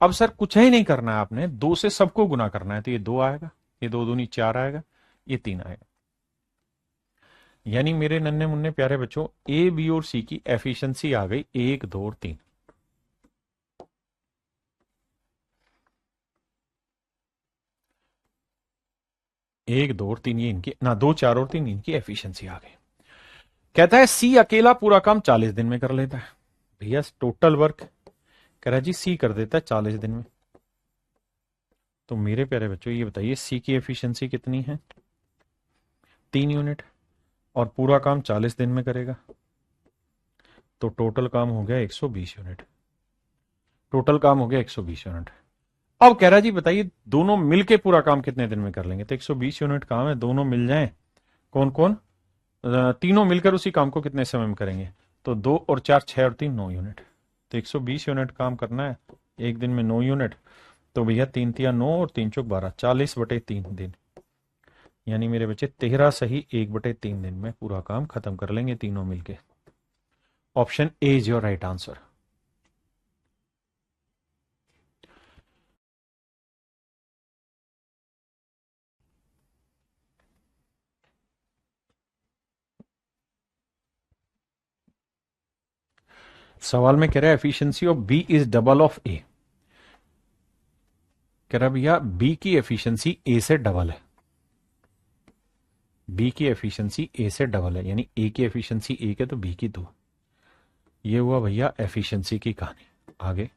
S1: अब सर कुछ ही नहीं करना है, आपने 2 से सबको गुना करना है, तो ये 2 आएगा, ये 2 दूनी 4 आएगा, ये 3 आएगा। यानी मेरे नन्हे मुन्ने प्यारे बच्चों, ए बी और सी की एफिशिएंसी आ गई 1 2 और 3। 1 2 और 3 ये इनकी ना, 2 4 और 3 इनकी एफिशिएंसी आ गई। कहता है सी अकेला पूरा काम 40 दिन में कर लेता है। भैया टोटल वर्क कह रहा है जी सी कर देता है 40 दिन में। तो मेरे प्यारे बच्चों ये बताइए सी की एफिशिएंसी कितनी है, 3 यूनिट, और पूरा काम 40 दिन में करेगा, तो टोटल काम हो गया 120 यूनिट। टोटल काम हो गया 120 यूनिट। अब कह रहा जी बताइए दोनों मिलके पूरा काम कितने दिन में कर लेंगे। तो 120 यूनिट काम है, दोनों मिल जाएं, कौन कौन, तीनों मिलकर उसी काम को कितने समय में करेंगे। तो 2 और 4 6 और 3 9 यूनिट। तो 120 यूनिट काम करना है एक दिन में 9 यूनिट। तो भैया 3 तिया 9 और 3 चौक 12, 40/3 दिन। यानी मेरे बच्चे 13 सही 1/3 दिन में पूरा काम खत्म कर लेंगे तीनों मिलके। Option A is your right answer. सवाल में कह रहा है efficiency of B is double of A. कह रहा भैया बी की एफिशिएंसी ए से डबल है। बी की एफिशिएंसी ए से डबल है, यानी ए की एफिशिएंसी 1 है तो बी की 2। ये हुआ भैया एफिशिएंसी की कहानी। आगे,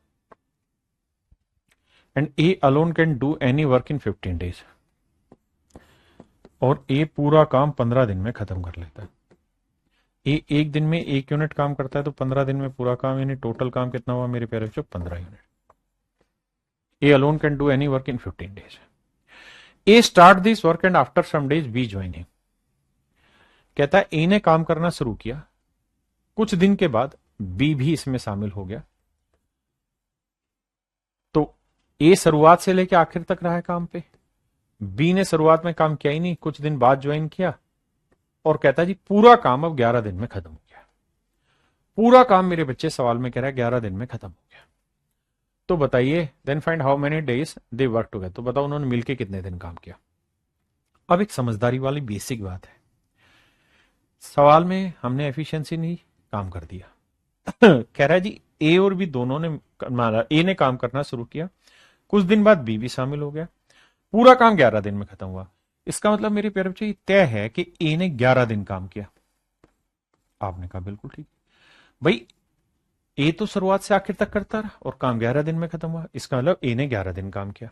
S1: and A alone can do any work in 15 days. और ए पूरा काम 15 दिन में खत्म कर लेता है। ए एक दिन में 1 यूनिट काम करता है, तो 15 दिन में पूरा काम, यानी टोटल काम कितना हुआ मेरे प्यारे बच्चों 15 unit. A alone can do any work in 15 days. A start this work and after some days B join him. कहता है ए ने काम करना शुरू किया, कुछ दिन के बाद बी भी इसमें शामिल हो गया। तो ए शुरुआत से लेकर आखिर तक रहा है काम पे, बी ने शुरुआत में काम किया ही नहीं, कुछ दिन बाद ज्वाइन किया, और कहता है जी पूरा काम अब 11 दिन में खत्म हो गया। पूरा काम मेरे बच्चे सवाल में कह रहा है 11 दिन में खत्म हो गया। तो बताइए then find how many days they work together. तो बताओ उन्होंने मिलकर कितने दिन काम किया। अब एक समझदारी वाली बेसिक बात है, सवाल में हमने एफिशिएंसी नहीं काम कर दिया। कह रहा है जी ए और बी दोनों ने, ए ने काम करना शुरू किया, कुछ दिन बाद बी भी शामिल हो गया, पूरा काम 11 दिन में खत्म हुआ। इसका मतलब मेरे प्यारे बच्चे ये तय है कि ए ने 11 दिन काम किया। आपने कहा बिल्कुल ठीक भाई, ए तो शुरुआत से आखिर तक करता रहा और काम 11 दिन में खत्म हुआ, इसका मतलब ए ने 11 दिन काम किया।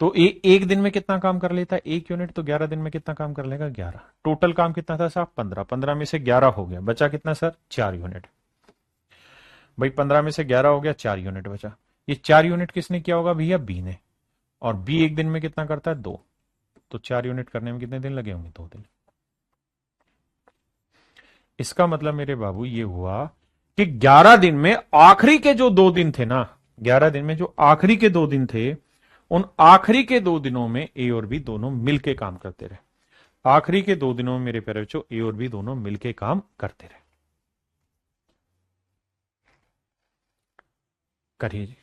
S1: तो ए एक दिन में कितना काम कर लेता है 1 यूनिट, तो 11 दिन में कितना काम कर लेगा 11। टोटल काम कितना था साहब 15, 15 में से 11 हो गया, बचा कितना सर 4 यूनिट। भाई 15 में से 11 हो गया, 4 यूनिट बचा। ये 4 यूनिट किसने किया होगा भैया बी ने, और बी एक दिन में कितना करता है 2, तो 4 यूनिट करने में कितने दिन लगे होंगे 2 दिन। इसका मतलब मेरे बाबू ये हुआ कि 11 दिन में आखिरी के जो 2 दिन थे ना, 11 दिन में जो आखिरी के 2 दिन थे, उन आखिरी के 2 दिनों में ए और बी दोनों मिलके काम करते रहे। आखिरी के 2 दिनों में मेरे प्यारे बच्चों ए और बी दोनों मिलके काम करते रहे। करिए जी।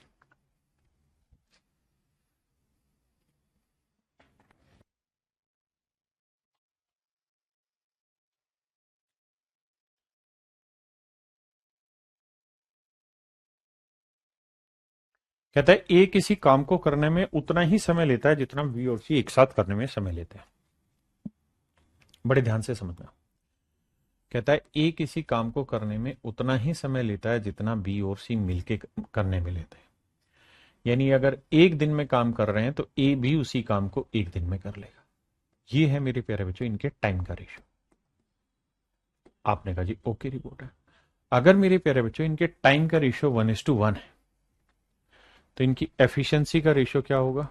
S1: कहता है ए किसी काम को करने में उतना ही समय लेता है जितना बी और सी एक साथ करने में समय लेते हैं। बड़े ध्यान से समझना। कहता है ए किसी काम को करने में उतना ही समय लेता है जितना बी और सी मिलके करने में लेते हैं। यानी अगर एक दिन में काम कर रहे हैं तो ए भी उसी काम को एक दिन में कर लेगा। ये है मेरे प्यारे बच्चों इनके टाइम का रेशियो। आपने कहा जी ओके रिपोर्ट है। अगर मेरे प्यारे बच्चों इनके टाइम का रेशियो 1:1 है, तो इनकी एफिशिएंसी का रेशियो क्या होगा,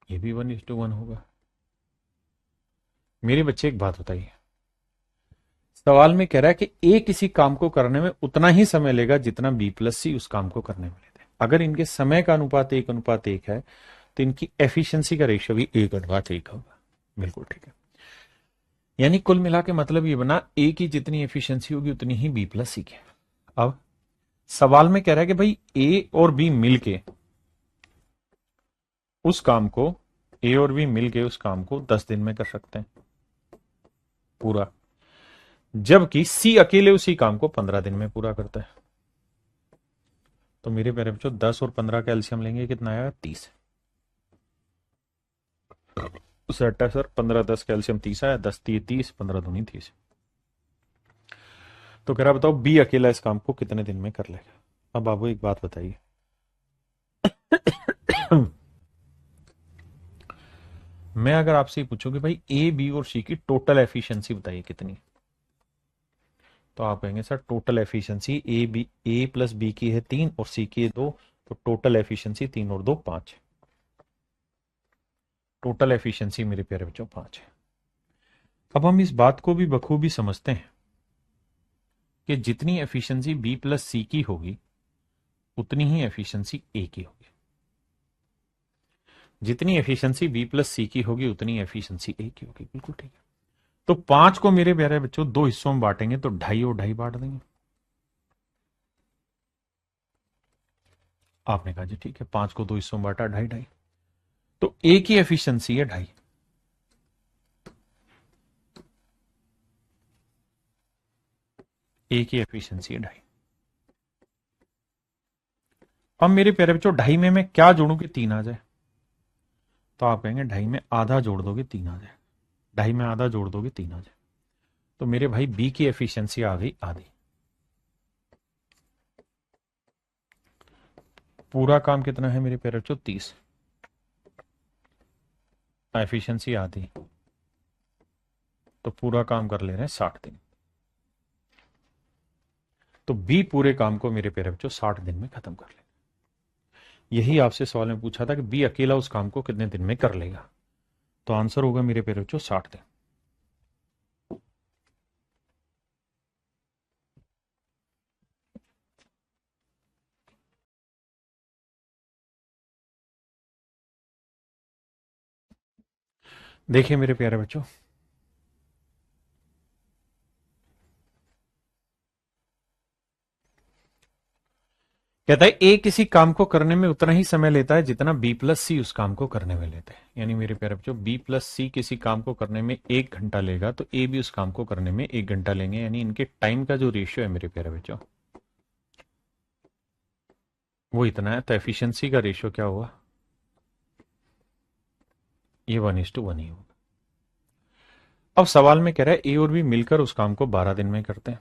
S1: ये भी 1:1 होगा। मेरे बच्चे एक बात बताइए, सवाल में कह रहा है कि ए किसी काम को करने में उतना ही समय लेगा जितना बी प्लस सी उस काम को करने में लेते हैं। अगर इनके समय का अनुपात 1:1 है तो इनकी एफिशिएंसी का रेशियो भी 1:1 होगा। बिल्कुल ठीक है। यानी कुल मिला के मतलब ये बना, ए की जितनी एफिशिएंसी होगी उतनी ही बी प्लस सी की। अब सवाल में कह रहा है कि भाई ए और बी मिलके उस काम को, ए और बी मिलके उस काम को 10 दिन में कर सकते हैं पूरा, जबकि सी अकेले उसी काम को 15 दिन में पूरा करता है। तो मेरे प्यारे बच्चों 10 और 15 का एलसीएम लेंगे, कितना आएगा? 30। सेट है सर, 15 10 का एलसीएम 30 आया, 10 3 30, 15 दूनी 30। तो कह रहा बताओ बी अकेला इस काम को कितने दिन में कर लेगा। अब बाबू एक बात बताइए, मैं अगर आपसे पूछूं कि भाई ए बी और सी की टोटल एफिशिएंसी बताइए कितनी, तो आप कहेंगे सर टोटल एफिशिएंसी ए प्लस बी की है 3 और सी की है 2, तो टोटल एफिशिएंसी 3 और 2 5। टोटल एफिशिएंसी मेरे प्यारे बच्चों 5 है। अब हम इस बात को भी बखूबी समझते हैं कि जितनी एफिशिएंसी बी प्लस सी की होगी उतनी ही एफिशिएंसी ए की होगी। जितनी एफिशिएंसी बी प्लस सी की होगी उतनी एफिशिएंसी ए की होगी। बिल्कुल ठीक है। तो 5 को मेरे प्यारे बच्चों 2 हिस्सों में बांटेंगे तो 2.5 और 2.5 बांट देंगे। आपने कहा जी ठीक है, 5 को 2 हिस्सों में बांटा, 2.5 2.5। तो ए की एफिशिएंसी है 2.5, ए की एफिशिएंसी है 2.5। अब मेरे प्यारे बच्चों 2.5 में मैं क्या जोड़ूं कि 3 आ जाए, तो आप कहेंगे 2.5 में आधा जोड़ दोगे 3 आ जाए, 2.5 में आधा जोड़ दोगे 3 आ जाए। तो मेरे भाई बी की एफिशिएंसी आ गई आधी। पूरा काम कितना है मेरे प्यारे बच्चों? 30, एफिशिएंसी आधी, तो पूरा काम कर ले रहे हैं 60 दिन। तो बी पूरे काम को मेरे प्यारे बच्चों 60 दिन में खत्म कर ले। यही आपसे सवाल में पूछा था कि बी अकेला उस काम को कितने दिन में कर लेगा, तो आंसर होगा मेरे प्यारे बच्चों 60 दिन। देखिए मेरे प्यारे बच्चों, कहता है ए किसी काम को करने में उतना ही समय लेता है जितना बी प्लस सी उस काम को करने में लेते हैं। यानी मेरे प्यारे बच्चों बी प्लस सी किसी काम को करने में 1 घंटा लेगा तो ए भी उस काम को करने में 1 घंटा लेंगे। यानी इनके टाइम का जो रेशियो है मेरे प्यारे बच्चों वो इतना है। तो एफिशिएंसी का रेशियो क्या हुआ? ये 1:1 ही होगा। अब सवाल में कह रहा है ए और बी मिलकर उस काम को 12 दिन में करते हैं,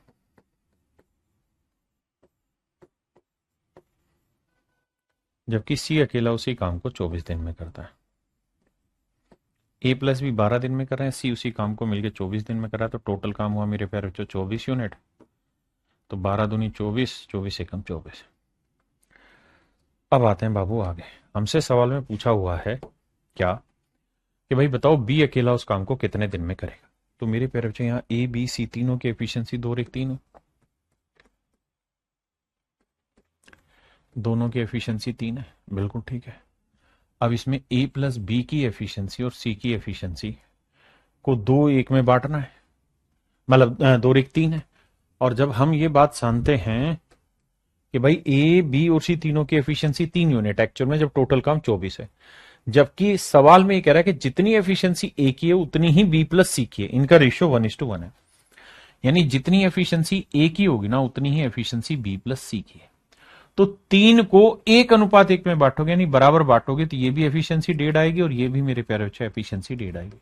S1: जबकि सी अकेला उसी काम को 24 दिन में करता है। ए प्लस बी 12 दिन में कर रहे हैं, सी उसी काम को मिलकर 24 दिन में कर रहा है। तो टोटल काम हुआ मेरे प्यारे बच्चों 24 यूनिट। तो 12 दूनी 24, 24 एकम 24। अब आते हैं बाबू आगे। हमसे सवाल में पूछा हुआ है क्या कि भाई बताओ बी अकेला उस काम को कितने दिन में करेगा। तो मेरे प्यारे बच्चों यहाँ ए बी सी तीनों की एफिशिएंसी 2 और 1 3 है, दोनों की एफिशिएंसी 3 है। बिल्कुल ठीक है। अब इसमें ए प्लस बी की एफिशिएंसी और सी की एफिशिएंसी को 2 1 में बांटना है, मतलब 2 और 1 3 है। और जब हम ये बात जानते हैं कि भाई ए बी और सी तीनों की एफिशिएंसी 3 यूनिट एक्चुअल में, जब टोटल काम 24 है, जबकि सवाल में ये कह रहा है कि जितनी एफिशिएंसी ए की है उतनी ही बी प्लस सी की है, इनका रेशियो 1:1 है। यानी जितनी एफिशिएंसी ए की होगी ना उतनी ही एफिशिएंसी बी प्लस सी की है। तो 3 को 1:1 में बांटोगे, यानी बराबर बांटोगे, तो ये भी एफिशिएंसी 1.5 आएगी और ये भी मेरे प्यारे बच्चे एफिशिएंसी 1.5 आएगी।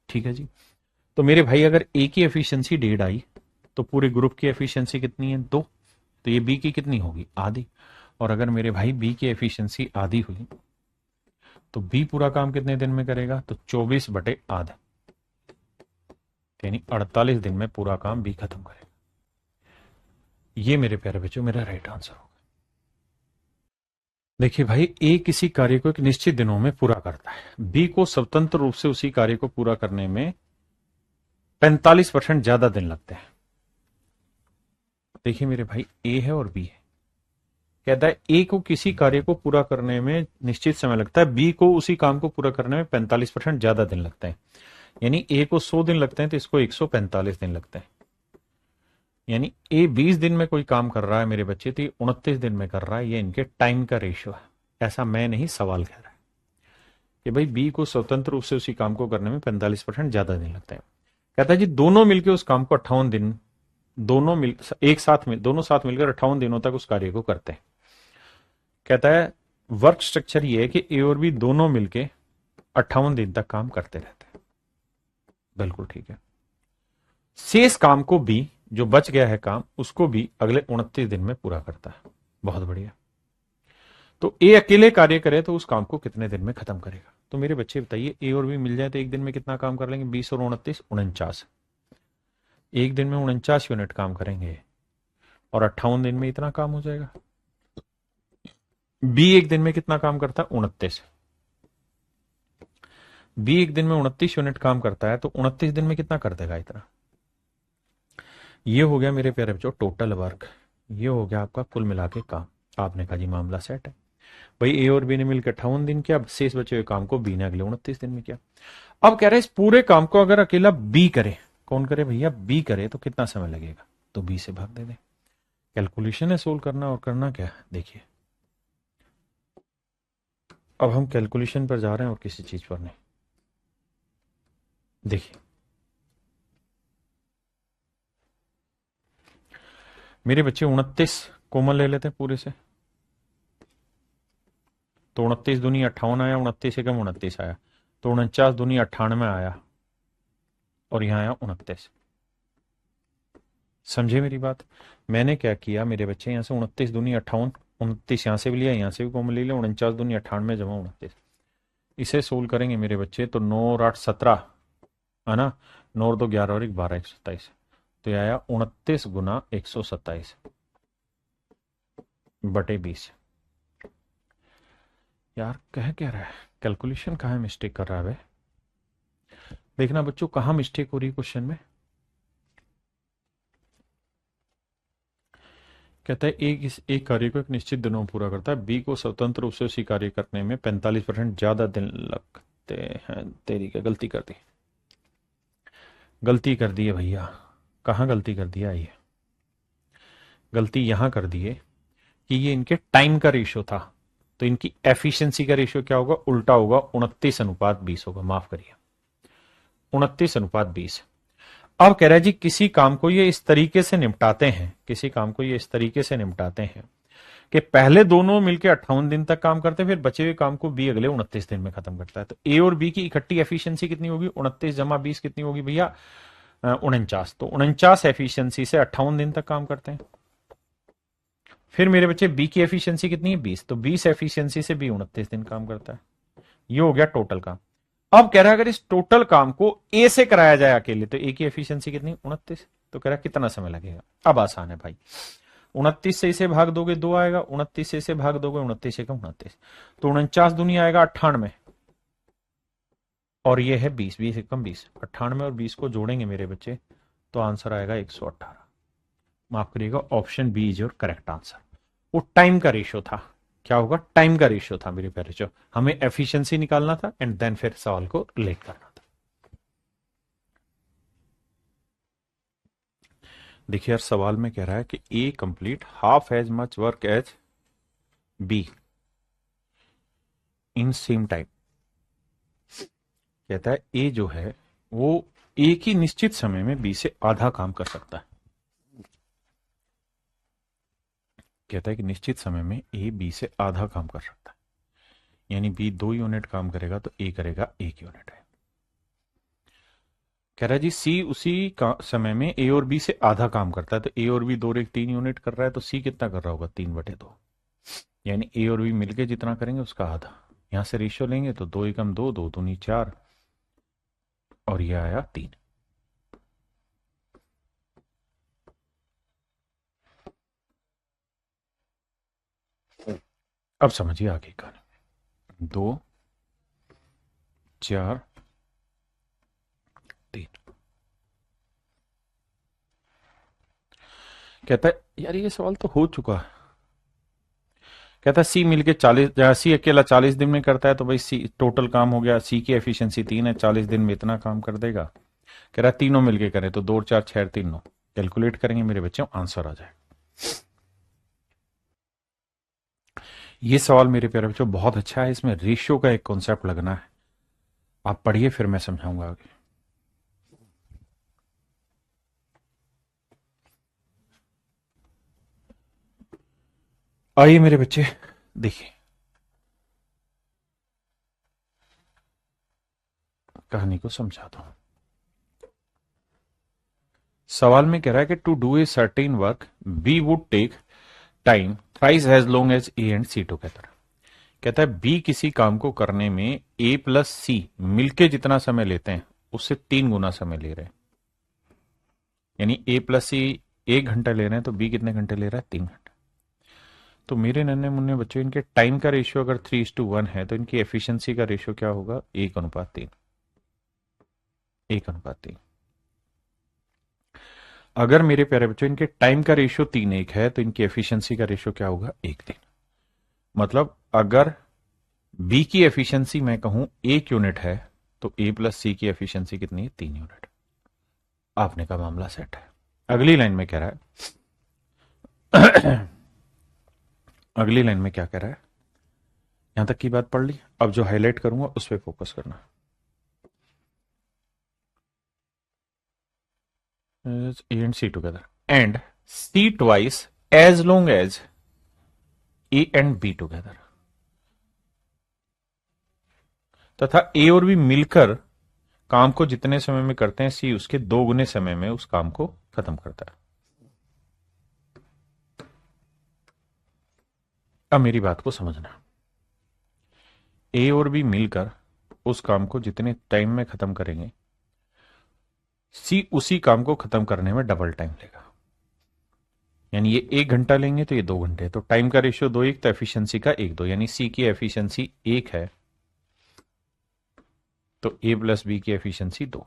S1: ठीक है जी। तो मेरे भाई अगर ए की एफिशिएंसी 1.5 आई तो पूरे ग्रुप की एफिशिएंसी कितनी है? 2। तो ये बी की कितनी होगी? आधी। और अगर मेरे भाई बी की एफिशिएंसी आधी हुई तो बी पूरा काम कितने दिन में करेगा? तो 24/8, यानी 48 दिन में पूरा काम बी खत्म करेगा। ये मेरे प्यारे बच्चों मेरा राइट आंसर होगा। देखिए भाई ए किसी कार्य को एक निश्चित दिनों में पूरा करता है, बी को स्वतंत्र रूप से उसी कार्य को पूरा करने में 45% ज्यादा दिन लगते हैं। देखिए मेरे भाई, ए है और बी है। कहता है ए को किसी कार्य को पूरा करने में निश्चित समय लगता है, बी को उसी काम को पूरा करने में 45% ज्यादा दिन लगते हैं। यानी ए को 100 दिन लगते हैं तो इसको 145 दिन लगते हैं। यानी ए 20 दिन में कोई काम कर रहा है मेरे बच्चे, तो ये 29 दिन में कर रहा है। ये इनके टाइम का रेशियो है। ऐसा मैं नहीं, सवाल कह रहा है कि भाई बी को स्वतंत्र रूप से उसी काम को करने में 45% ज्यादा दिन लगता है। कहता है जी दोनों मिलकर उस काम को 58 दिन, दोनों मिल एक साथ में दोनों साथ मिलकर 58 दिनों तक उस कार्य को करते हैं। कहता है वर्क स्ट्रक्चर ये है कि ए और बी दोनों मिलके 58 दिन तक काम करते रहते हैं। बिल्कुल ठीक है। शेष काम को बी, जो बच गया है काम, उसको भी अगले 29 दिन में पूरा करता है। बहुत बढ़िया। तो ए अकेले कार्य करे तो उस काम को कितने दिन में खत्म करेगा? तो मेरे बच्चे बताइए, ए और बी मिल जाए तो एक दिन में कितना काम कर लेंगे? 20 और 29, 49। एक दिन में 49 यूनिट काम करेंगे और 58 दिन में इतना काम हो जाएगा। बी एक दिन में कितना काम करता है? 29। बी एक दिन में 29 यूनिट काम करता है, तो 29 दिन में कितना कर देगा? इतना। ये हो गया मेरे प्यारे बच्चों टोटल वर्क। ये हो गया आपका कुल मिला के काम। आपने कहा जी मामला सेट है। भाई ए और बी ने मिलकर 58 दिन किया, शेष बचे हुए काम को बी ने अगले 29 दिन में किया। अब कह रहे हैं इस पूरे काम को अगर अकेला बी करे, कौन करे भैया? बी करे, तो कितना समय लगेगा? तो बी से भाग दे दे। कैलकुलेशन है सोल्व करना, और करना क्या है देखिए। अब हम कैलकुलेशन पर जा रहे हैं और किसी चीज पर नहीं। देखिए मेरे बच्चे 29 कोमल ले लेते हैं पूरे से, तो 29 दूनी 58 आया, 29 एकम 29 आया, तो 49 दूनी 98 आया, और यहां आया 29। समझे मेरी बात? मैंने क्या किया मेरे बच्चे, यहां से 29 दूनी 58, 29 यहां से भी लिया, यहां से भी कोमल ले लिया, 49 दूनी 98 जमा 29। इसे सोल्व करेंगे मेरे बच्चे तो 9 और 8 17, है ना? 9 और 2 11 और 1 12 127। तो ये आया 29 गुना 127 बटे 20। यार कह क्या रहा है? कैलकुलेशन कहाँ मिस्टेक कर रहा है? देखना बच्चों कहाँ मिस्टेक हो रही है क्वेश्चन में। कहता है एक कार्य को एक निश्चित दिनों में पूरा करता है, बी को स्वतंत्र रूप से उसी कार्य करने में 45% ज्यादा दिन लगते हैं। तेरी क्या गलती कर दी? गलती कर दी है भैया। कहाँ गलती कर दिया? ये गलती यहां कर दी है कि ये इनके टाइम का रेशियो था, तो इनकी एफिशिएंसी का रेशियो क्या होगा? उल्टा होगा, 29:20 होगा। माफ करिए, 29:20। अब कह रहा है जी किसी काम को ये इस तरीके से निपटाते हैं, किसी काम को ये इस तरीके से निपटाते हैं कि पहले दोनों मिलकर 58 दिन तक काम करते हैं, फिर बचे हुए काम को बी अगले 29 दिन में खत्म करता है। तो ए और बी की इकट्ठी एफिशिएंसी कितनी होगी? 29 जमा 20 कितनी होगी भैया? 49। तो 49 एफिशिएंसी से 58 दिन तक काम करते हैं। फिर मेरे बच्चे बी की एफिशिएंसी कितनी है? 20। तो 20 एफिशिएंसी से बी 29 दिन काम करता है। ये हो गया टोटल काम। अब कह रहा है अगर इस टोटल काम को ए से कराया जाए अकेले, तो ए की एफिशिएंसी कितनी? 29। तो कह रहा है कितना समय लगेगा? अब आसान है भाई, 29 से इसे भाग दोगे 2 आएगा, 29 से इसे भाग दोगे 29 एकम 29, तो 49 दुनिया आएगा 98, और ये है 20, 20 एकम 20, 98 और 20 को जोड़ेंगे मेरे बच्चे तो आंसर आएगा 118। माफ करिएगा, option B is your correct answer. वो टाइम का रेशियो था। क्या होगा? टाइम का रेशियो था मेरे प्यारे बच्चों। हमें एफिशिएंसी निकालना था एंड देन फिर सवाल को रिलेट करना था। देखिए यार सवाल में कह रहा है कि A complete half as much work as B in same time. कहता है ए जो है वो एक ही निश्चित समय में बी से आधा काम कर सकता है। कहता है कि निश्चित समय में ए बी से आधा काम कर सकता है, यानी बी 2 यूनिट काम करेगा तो ए करेगा 1 यूनिट है। कह रहा है जी सी उसी का समय में ए और बी से आधा काम करता है, तो ए और बी 2 और 1 3 यूनिट कर रहा है, तो सी कितना कर रहा होगा? 3/2। यानी ए और बी मिलके जितना करेंगे उसका आधा। यहां से रेशियो लेंगे तो 2 एकम 2, 2 दूनी 4, और ये आया 3। अब समझिए आगे का। 2 4 3। कहता है यार ये सवाल तो हो चुका है। कहता है सी मिलके 40, सी अकेला 40 दिन में करता है तो भाई सी टोटल काम हो गया, सी की एफिशिएंसी 3 है, 40 दिन में इतना काम कर देगा। कह रहा है तीनों मिलके करें तो 2 और 4 6 3 9, कैलकुलेट करेंगे मेरे बच्चों, आंसर आ जाएगा। ये सवाल मेरे प्यारे बच्चों बहुत अच्छा है, इसमें रेशियो का एक कॉन्सेप्ट लगना है। आप पढ़िए फिर मैं समझाऊंगा आगे। आइए मेरे बच्चे देखिए, कहानी को समझा दो। सवाल में कह रहा है कि to do a certain work B would take time thrice as long as A and C together. कहता है बी किसी काम को करने में ए प्लस सी मिलके जितना समय लेते हैं उससे 3 गुना समय ले रहे हैं। यानी ए प्लस सी 1 घंटा ले रहे हैं तो बी कितने घंटे ले रहा है, 3 घंटे। तो मेरे नन्हे मुन्ने बच्चों, इनके टाइम का रेशियो अगर 3:1 है तो इनकी एफिशिएंसी का रेशियो क्या होगा, 1:3। 1:3। अगर मेरे प्यारे बच्चों इनके टाइम का रेशियो 3:1 है तो इनकी एफिशिएंसी का रेशियो क्या होगा, 1:3। मतलब अगर बी की एफिशिएंसी मैं कहूं 1 यूनिट है तो ए प्लस सी की एफिशिएंसी कितनी है, 3 यूनिट। आपने का मामला सेट है। अगली लाइन में कह रहा है अगली लाइन में क्या कह रहा है, यहां तक की बात पढ़ ली, अब जो हाईलाइट करूंगा उस पर फोकस करना। A and C together and C twice as long as A and B together. तथा ए और बी मिलकर काम को जितने समय में करते हैं सी उसके 2 गुने समय में उस काम को खत्म करता है। अब मेरी बात को समझना, ए और बी मिलकर उस काम को जितने टाइम में खत्म करेंगे सी उसी काम को खत्म करने में डबल टाइम लेगा। यानी ये 1 घंटा लेंगे तो ये 2 घंटे, तो टाइम का रेशियो 2:1 तो एफिशिएंसी का 1:2, यानी सी की एफिशिएंसी 1 है तो ए प्लस बी की एफिशिएंसी 2।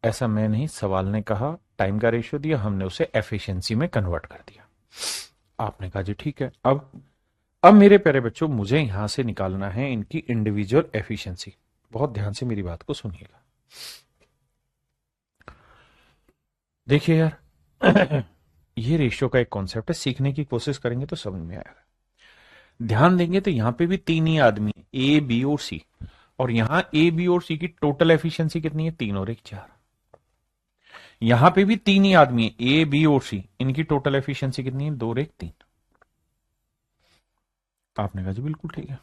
S1: ऐसा मैं नहीं, सवाल ने कहा, टाइम का रेशियो दिया, हमने उसे एफिशिएंसी में कन्वर्ट कर दिया। आपने कहा जी ठीक है। अब मेरे प्यारे बच्चों मुझे यहां से निकालना है इनकी इंडिविजुअल एफिशिएंसी। बहुत ध्यान से मेरी बात को सुनिएगा। देखिए यार ये रेशियो का एक कॉन्सेप्ट है, सीखने की कोशिश करेंगे तो समझ में आएगा। ध्यान देंगे तो यहां पे भी 3 ही आदमी है, ए बी और सी, और यहां ए बी और सी की टोटल एफिशिएंसी कितनी है, 3 और 1 4। यहां पे भी 3 ही आदमी है, ए बी और सी, इनकी टोटल एफिशिएंसी कितनी है, 2 और 1 3। आपने कहा जी बिल्कुल ठीक है।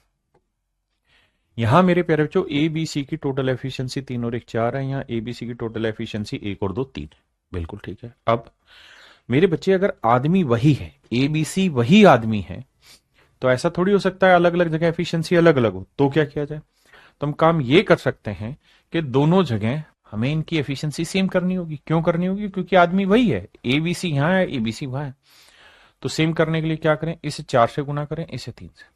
S1: यहां मेरे प्यारे बच्चों ए बी सी की टोटल एफिशिएंसी 3 और 1 4 है, यहां ए बी सी की टोटल एफिशिएंसी 1 और 2 3 है। बिल्कुल ठीक है। अब मेरे बच्चे अगर आदमी वही है, ए बी सी वही आदमी है, तो ऐसा थोड़ी हो सकता है अलग अलग जगह एफिशिएंसी अलग अलग हो। तो क्या किया जाए, तो हम काम ये कर सकते हैं कि दोनों जगह हमें इनकी एफिशिएंसी सेम करनी होगी। क्यों करनी होगी, क्योंकि आदमी वही है, ए बी सी यहां है, ए बी सी वहां है। तो सेम करने के लिए क्या करें, इसे 4 से गुना करें, इसे 3 से।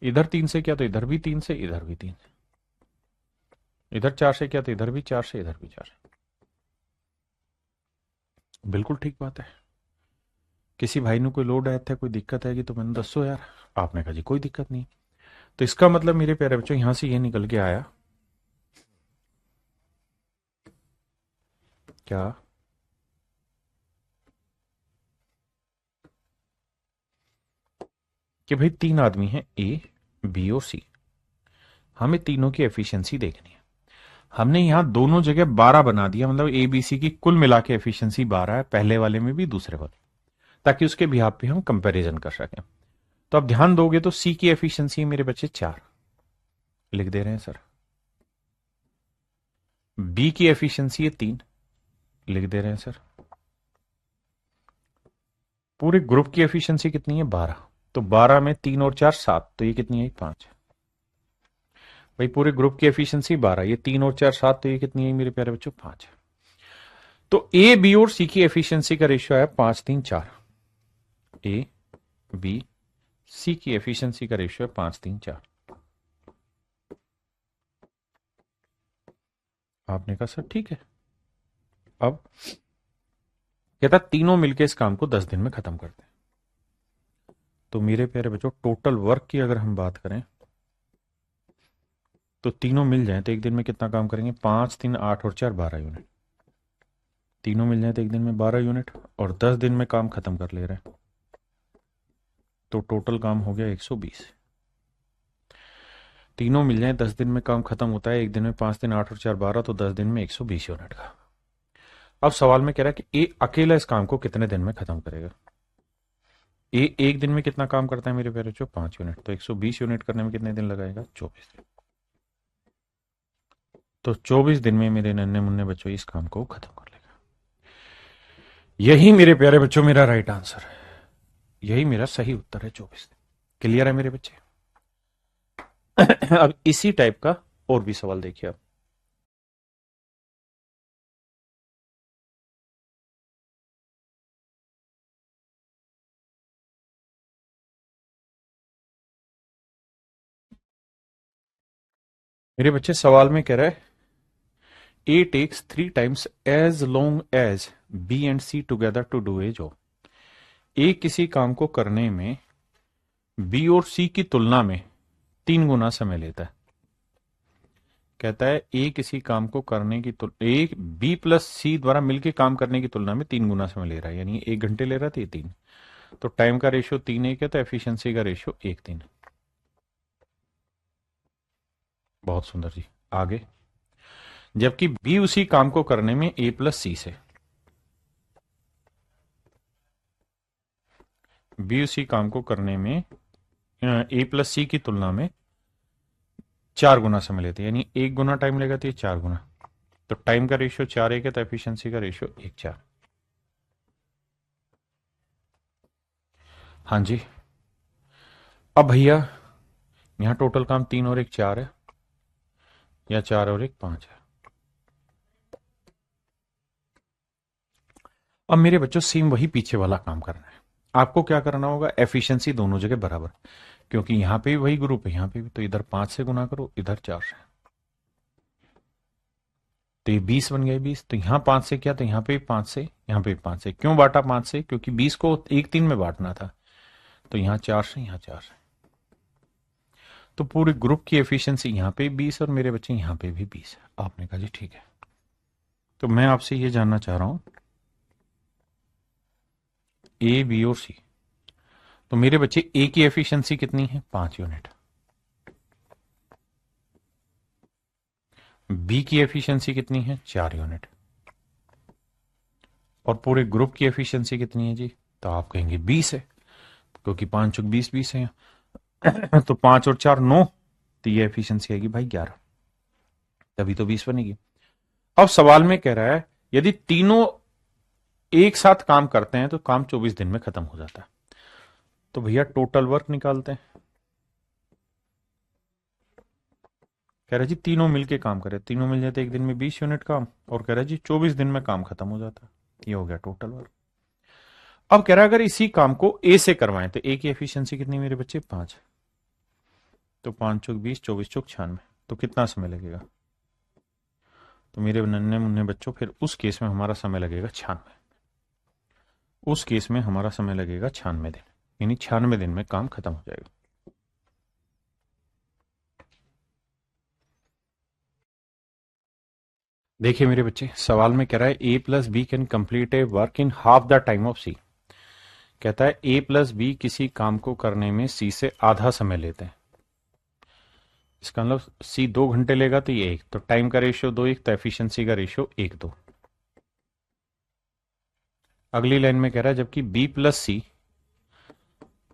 S1: इधर 3 से किया तो इधर भी 3 से, इधर भी 3 से। इधर 4 से किया तो इधर भी 4 से, इधर भी 4 से। बिल्कुल ठीक बात है। किसी भाई ने कोई लोड आया था, कोई दिक्कत आएगी तो मैंने दसो यार। आपने कहा जी कोई दिक्कत नहीं। तो इसका मतलब मेरे प्यारे बच्चों यहां से ये निकल के आया क्या, कि भाई 3 आदमी हैं, ए बी और सी, हमें तीनों की एफिशिएंसी देखनी है। हमने यहां दोनों जगह 12 बना दिया, मतलब ए बी सी की कुल मिला के एफिशिएंसी 12 है, पहले वाले में भी दूसरे वाले, ताकि उसके बिहाफ पे हम कंपैरिजन कर सकें। तो अब ध्यान दोगे तो सी की एफिशिएंसी मेरे बच्चे 4 लिख दे रहे हैं सर, बी की एफिशिएंसी है 3 लिख दे रहे हैं सर, पूरे ग्रुप की एफिशिएंसी कितनी है 12, तो 12 में 3 और 4 7, तो ये कितनी है 5। भाई पूरे ग्रुप की एफिशिएंसी 12, ये 3 और 4 7, तो ये कितनी है मेरे प्यारे बच्चों 5। तो ए बी और सी की एफिशिएंसी का रेशियो है 5 3 4। ए बी सी की एफिशिएंसी का रेशियो है 5 3 4। आपने कहा सर ठीक है। अब कहता तीनों मिलके इस काम को 10 दिन में खत्म करते हैं। तो मेरे प्यारे बच्चों, टोटल वर्क की अगर हम बात करें तो तीनों मिल जाए तो एक दिन में कितना काम करेंगे? 5 3 8 और 4 12 यूनिट। तीनों मिल जाए तो एक दिन में 12 यूनिट, और 10 दिन में काम खत्म कर ले रहे हैं, तो टोटल काम हो गया 120। तीनों मिल जाए 10 दिन में काम खत्म होता है, एक दिन में 5 दिन 8 और 4 12, तो 10 दिन में 120 यूनिट का। अब सवाल में कह रहा है कि ए अकेला इस काम को कितने दिन में खत्म करेगा? ए एक दिन में कितना काम करता है मेरे प्यारे बच्चों? 5 यूनिट। तो 120 यूनिट करने में कितने दिन लगाएगा? 24 दिन। तो 24 दिन में मेरे नन्हे मुन्ने बच्चों इस काम को खत्म कर लेगा। यही मेरे प्यारे बच्चों मेरा राइट आंसर है, यही मेरा सही उत्तर है, 24 दिन। क्लियर है मेरे बच्चे? अब इसी टाइप का और भी सवाल देखिए आप। मेरे बच्चे सवाल में कह रहा है A takes 3 times as long as B and C together to do a job. A किसी काम को करने में बी और सी की तुलना में 3 गुना समय लेता है। कहता है ए किसी काम को करने की ए बी प्लस सी द्वारा मिलकर काम करने की तुलना में 3 गुना समय ले रहा है, यानी 1 घंटे ले रहा था, ये 3। तो टाइम का रेशियो 3:1 है, तो एफिशिएंसी का रेशियो 1:3। बहुत सुंदर जी। आगे, जबकि बी उसी काम को करने में ए प्लस सी से, बी उसी काम को करने में ए प्लस सी की तुलना में 4 गुना समय लेते हैं, यानी 1 गुना टाइम लेगा तो ये 4 गुना। तो टाइम का रेशियो 4:1 है, तो एफिशिएंसी का रेशियो 1:4। हाँ जी। अब भैया यहां टोटल काम 3 और 1 4 है, या 4 और 1 5 है। अब मेरे बच्चों सेम वही पीछे वाला काम करना है। आपको क्या करना होगा? एफिशिएंसी दोनों जगह बराबर, क्योंकि यहां पे भी वही ग्रुप है, यहां पे भी, तो इधर 5 से गुना करो, इधर 4 से, तो ये 20 बन गए 20। तो यहां 5 से किया, तो यहां पे भी 5 से, यहां पे भी 5 से। क्यों बांटा 5 से? क्योंकि 20 को 1:3 में बांटना था। तो यहां 4 से, यहां 4 से, तो पूरे ग्रुप की एफिशिएंसी यहां पे 20 और मेरे बच्चे यहां पे भी 20 है। आपने कहा जी ठीक है। तो मैं आपसे ये जानना चाह रहा हूं, ए बी और सी, तो मेरे बच्चे ए की एफिशिएंसी कितनी है? 5 यूनिट। बी की एफिशिएंसी कितनी है? 4 यूनिट। और पूरे ग्रुप की एफिशिएंसी कितनी है जी? तो आप कहेंगे 20 है, क्योंकि 5 चुक 20 20 है। तो 5 और 4 9, तो ये एफिशिएंसी आएगी भाई 11, तभी तो 20 बनेगी। अब सवाल में कह रहा है यदि तीनों एक साथ काम करते हैं तो काम 24 दिन में खत्म हो जाता है। तो भैया टोटल वर्क निकालते हैं। कह रहा जी तीनों मिलके काम करे, तीनों मिल जाते एक दिन में 20 यूनिट काम, और कह रहा जी 24 दिन में काम खत्म हो जाता है। ये हो गया टोटल वर्क। अब कह रहा है अगर इसी काम को ए से करवाएं तो ए की एफिशिएंसी कितनी मेरे बच्चे? 5। तो 5 चौक 20, 24 चौक 96, तो कितना समय लगेगा? तो मेरे नन्हे मुन्ने बच्चों फिर उस केस में हमारा समय लगेगा 96। उस केस में हमारा समय लगेगा 96 दिन, यानी 96 दिन में काम खत्म हो जाएगा। देखिए मेरे बच्चे, सवाल में कह रहा है A plus B can complete a work in half the time of C. कहता है ए प्लस बी किसी काम को करने में सी से आधा समय लेते हैं। इसका मतलब सी 2 घंटे लेगा तो ये 1, तो टाइम का रेशियो 2:1, तो एफिशिएंसी का रेशियो 1:2। अगली लाइन में कह रहा है जबकि बी प्लस सी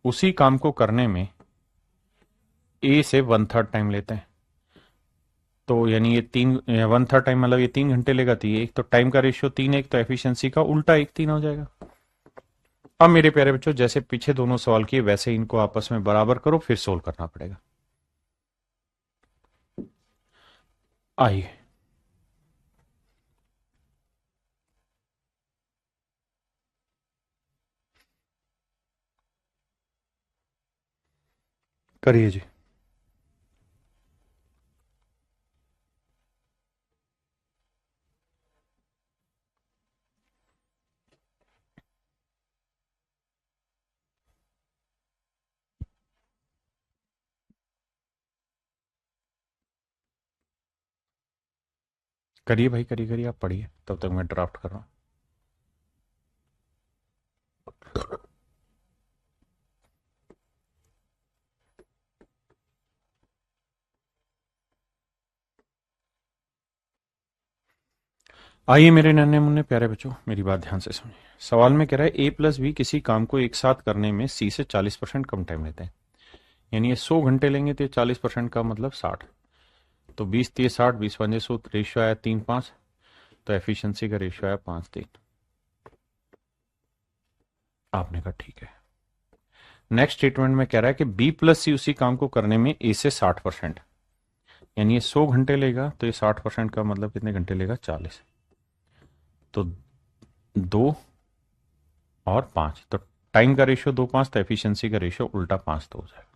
S1: उसी काम को करने में ए से 1/3 टाइम लेते हैं। तो यानी ये 1/3 टाइम, मतलब ये 3 घंटे लेगा, तो ये 1, तो टाइम का रेशियो 3:1, तो एफिशिएंसी का उल्टा 1:3 हो जाएगा। अब मेरे प्यारे बच्चों, जैसे पीछे दोनों सवाल किए वैसे इनको आपस में बराबर करो, फिर सोल्व करना पड़ेगा। आइए, करिए जी। करिए भाई, करिए करिए, आप पढ़िए, तब तक मैं ड्राफ्ट कर रहा हूँ। आइए मेरे नन्हे मुन्ने प्यारे बच्चों, मेरी बात ध्यान से सुनिए। सवाल में कह रहा है ए प्लस बी किसी काम को एक साथ करने में सी से 40% कम टाइम लेते हैं। यानी ये 100 घंटे लेंगे तो 40% का मतलब 60। तो 20 3 60, 20 पंजे 100, रेशियो आया 3 5। तो एफिशिएंसी का रेशियो आया 5 3। आपने कहा ठीक है। नेक्स्ट स्टेटमेंट में कह रहा है कि बी प्लस सी उसी काम को करने में ए से 60%। यानी ये 100 घंटे लेगा तो ये 60% का मतलब कितने घंटे लेगा, 40। तो 2 और 5, तो टाइम का रेशियो 2 5, तो एफिशिएंसी का रेशियो उल्टा 5 तो हो जाएगा।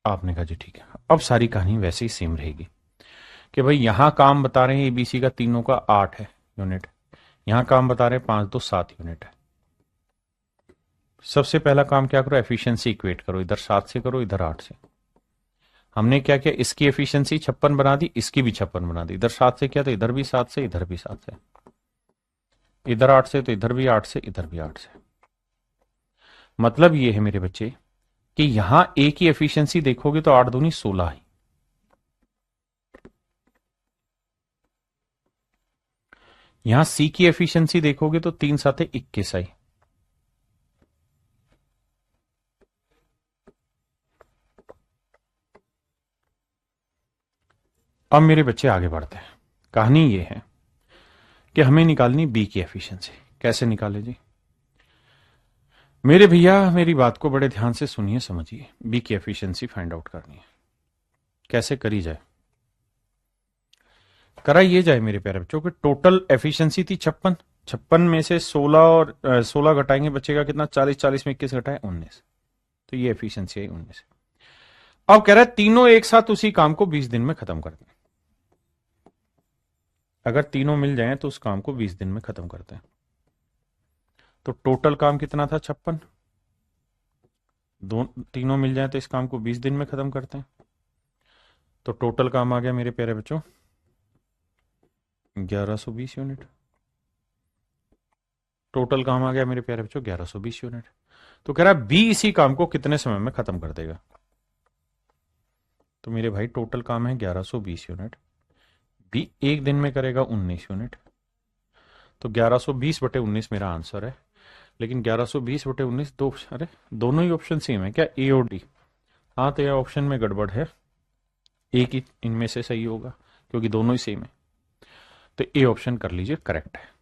S1: आपने कहा जी ठीक है। अब सारी कहानी वैसे ही सेम रहेगी कि भाई यहां काम बता रहे हैं एबीसी का तीनों का 8 है यूनिट, यहां काम बता रहे हैं 5 2 7 यूनिट है। सबसे पहला काम क्या करो, एफिशिएंसी इक्वेट करो, इधर 7 से करो, इधर 8 से। हमने क्या किया, इसकी एफिशिएंसी 56 बना दी, इसकी भी 56 बना दी। इधर 7 से किया तो इधर भी 7 से, इधर भी 7 से, इधर 8 से तो इधर भी 8 से, इधर भी 8 से। मतलब ये है मेरे बच्चे कि यहां ए की एफिशिएंसी देखोगे तो 8 दूनी 16 है। यहां सी की एफिशिएंसी देखोगे तो 3 7 21 आई। अब मेरे बच्चे आगे बढ़ते हैं। कहानी ये है कि हमें निकालनी बी की एफिशिएंसी। कैसे निकाले जी? मेरे भैया मेरी बात को बड़े ध्यान से सुनिए, समझिए। बी की एफिशिएंसी फाइंड आउट करनी है। कैसे करी जाए? करा ये जाए मेरे प्यारे बच्चों कि टोटल एफिशिएंसी थी 56। 56 में से 16 और 16 घटाएंगे, बचेगा कितना, 40। 40 में 21 घटाए 19। तो ये एफिशिएंसी है 19। अब कह रहा है तीनों एक साथ उसी काम को 20 दिन में खत्म कर दें। अगर तीनों मिल जाएं तो उस काम को 20 दिन में खत्म करते हैं। तो टोटल काम कितना था, 56। दो तीनों मिल जाए तो इस काम को 20 दिन में खत्म करते हैं। तो टोटल काम आ गया मेरे प्यारे बच्चों 1120 यूनिट। टोटल काम आ गया मेरे प्यारे बच्चों 1120 यूनिट। तो कह रहा है बी इसी काम को कितने समय में खत्म कर देगा। तो मेरे भाई टोटल काम है 1120 यूनिट, बी एक दिन में करेगा 19 यूनिट। तो 1120 बटे 19 मेरा आंसर है। लेकिन 1120 बटे 19 दो, अरे दोनों ही ऑप्शन सेम है क्या, ए और डी? हाँ, तो यह ऑप्शन में गड़बड़ है। एक ही इनमें से सही होगा क्योंकि दोनों ही सेम है। तो ए ऑप्शन कर लीजिए, करेक्ट है।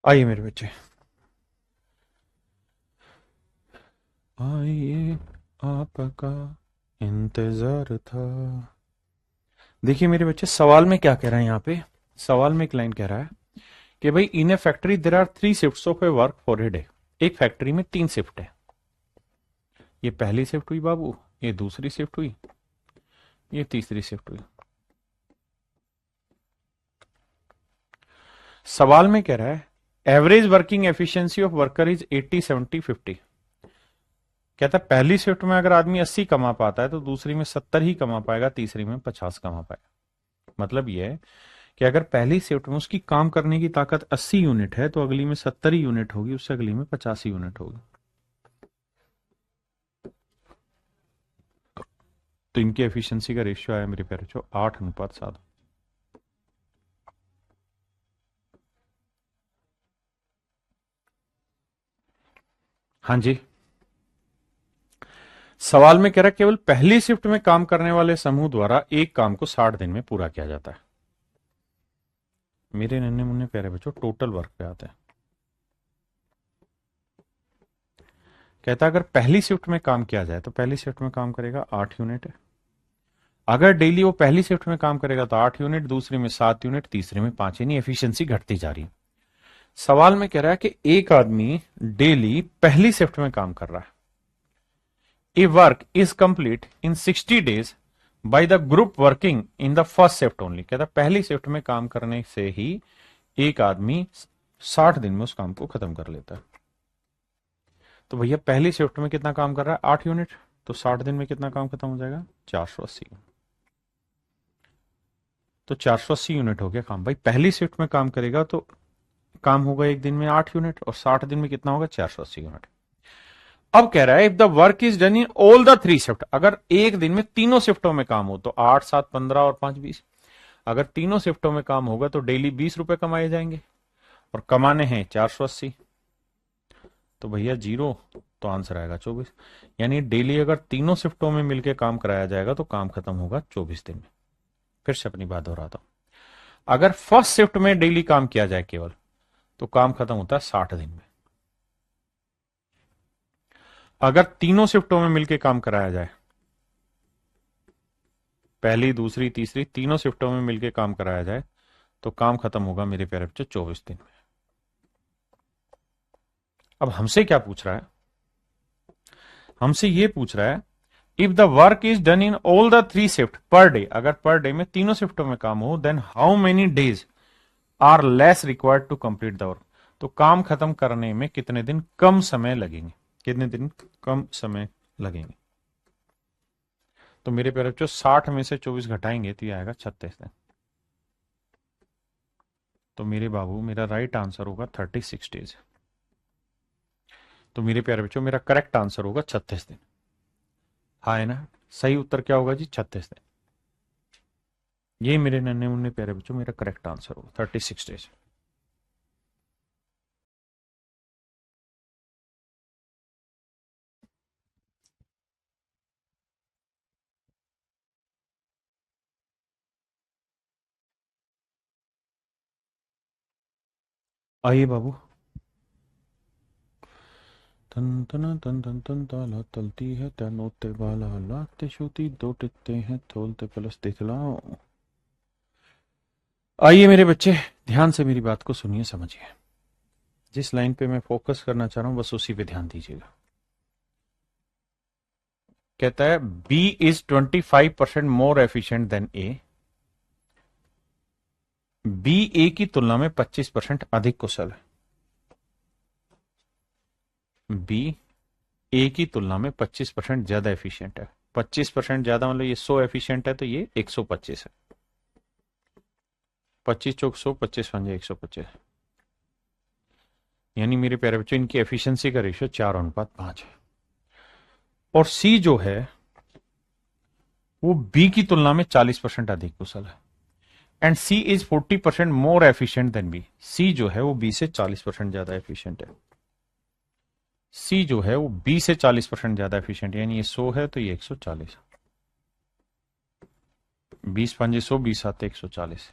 S1: आइए मेरे बच्चे, आइए आपका इंतजार था। देखिए मेरे बच्चे, सवाल में क्या कह रहा है यहाँ पे। सवाल में एक लाइन कह रहा है कि भाई in a factory there are 3 shifts of a work for a day. एक फैक्ट्री में 3 शिफ्ट है। ये पहली शिफ्ट हुई बाबू, ये दूसरी शिफ्ट हुई, ये तीसरी शिफ्ट हुई। सवाल में कह रहा है average working efficiency of worker is 80 70 50। कहता है पहली शिफ्ट में अगर आदमी 80 कमा पाता है तो दूसरी में 70 ही कमा पाएगा, तीसरी में 50 कमा पाएगा। मतलब यह है कि अगर पहली शिफ्ट में उसकी काम करने की ताकत 80 यूनिट है तो अगली में 70 ही यूनिट होगी, उससे अगली में 50 ही यूनिट होगी। तो इनकी एफिशिएंसी का रेशियो आया मेरे प्यारे बच्चों 8:7। हाँ जी। सवाल में कह रहा है केवल पहली शिफ्ट में काम करने वाले समूह द्वारा एक काम को 60 दिन में पूरा किया जाता है। मेरे नन्हे मुन्ने प्यारे बच्चों, टोटल वर्क पे आते हैं। कहता है अगर पहली शिफ्ट में काम किया जाए तो पहली शिफ्ट में काम करेगा 8 यूनिट है। अगर डेली वो पहली शिफ्ट में काम करेगा तो 8 यूनिट, दूसरे में 7 यूनिट, तीसरे में 5, यानी एफिशिएंसी घटती जा रही है। सवाल में कह रहा है कि एक आदमी डेली पहली शिफ्ट में काम कर रहा है। A work is complete in 60 days by the group working in the first shift only. कहता है पहली शिफ्ट में काम करने से ही एक आदमी 60 दिन में उस काम को खत्म कर लेता है। तो भैया पहली शिफ्ट में कितना काम कर रहा है? 8 यूनिट। तो 60 दिन में कितना काम खत्म हो जाएगा? 480। तो 480 यूनिट हो गया काम। भाई पहली शिफ्ट में काम करेगा तो काम होगा एक दिन में 8 यूनिट, और 60 दिन में कितना होगा? 480 यूनिट। अब कह रहा है if the work is done in all the 3 shift, अगर एक दिन में तीनों शिफ्टों में काम हो तो 8, 7, 15 और 5, 20। अगर तीनों शिफ्टों में काम होगा तो डेली 20 रुपए कमाए जाएंगे, और कमाने हैं 480। तो भैया जीरो, तो आंसर आएगा 24। यानी डेली अगर तीनों शिफ्टों में मिलकर काम कराया जाएगा तो काम खत्म होगा 24 दिन में। फिर से अपनी बात दोहराता हूं, अगर फर्स्ट शिफ्ट में डेली काम किया जाए केवल, तो काम खत्म होता है 60 दिन में। अगर तीनों शिफ्टों में मिलकर काम कराया जाए, पहली, दूसरी, तीसरी, तीनों शिफ्टों में मिलकर काम कराया जाए, तो काम खत्म होगा मेरे प्यारे बच्चों 24 दिन में। अब हमसे क्या पूछ रहा है? हमसे ये पूछ रहा है if the work is done in all the 3 shift per day, अगर पर डे में तीनों शिफ्टों में काम हो, then how many days are less required to complete the work. तो काम खत्म करने में कितने दिन कम समय लगेंगे? कितने दिन कम समय लगेंगे? तो मेरे प्यारे बच्चों 60 में से 24 घटाएंगे तो ये आएगा 36 दिन। तो मेरे बाबू मेरा राइट आंसर होगा 36 डेज। तो मेरे प्यारे बच्चों मेरा करेक्ट आंसर होगा 36 दिन। हाँ है ना? सही उत्तर क्या होगा जी? 36 दिन। ये मेरे नन्हे मुन्ने प्यारे बच्चों मेरा करेक्ट आंसर होगा 36 डेज। आइए बाबू। तन तन तन तन तन ताला तलती है तनोते बाला लाते शोती दो टिकते हैं थोलते प्लस दिखलाओ। आइए मेरे बच्चे, ध्यान से मेरी बात को सुनिए, समझिए। जिस लाइन पे मैं फोकस करना चाह रहा हूं बस उसी पे ध्यान दीजिएगा। कहता है B is 25% more efficient than A. B A की तुलना में 25% अधिक कुशल है। बी ए की तुलना में 25% ज्यादा एफिशिएंट है। 25% ज्यादा मतलब ये 100 एफिशिएंट है तो ये 125 है। 25 चौक 100, 25 पंजे 125। यानी मेरे प्यारे बच्चों इनकी एफिशिएंसी का रेशियो 4:5 है। और सी जो है वो बी की तुलना में 40% अधिक कुशल है। And C is 40% more efficient than B. C जो है वो बी से 40% ज्यादा एफिशिएंट है। सी जो है वो बी से 40% ज्यादा एफिशिएंट, यानी ये 100 है तो ये 140। 20 पंजे 100, 20 आते 140।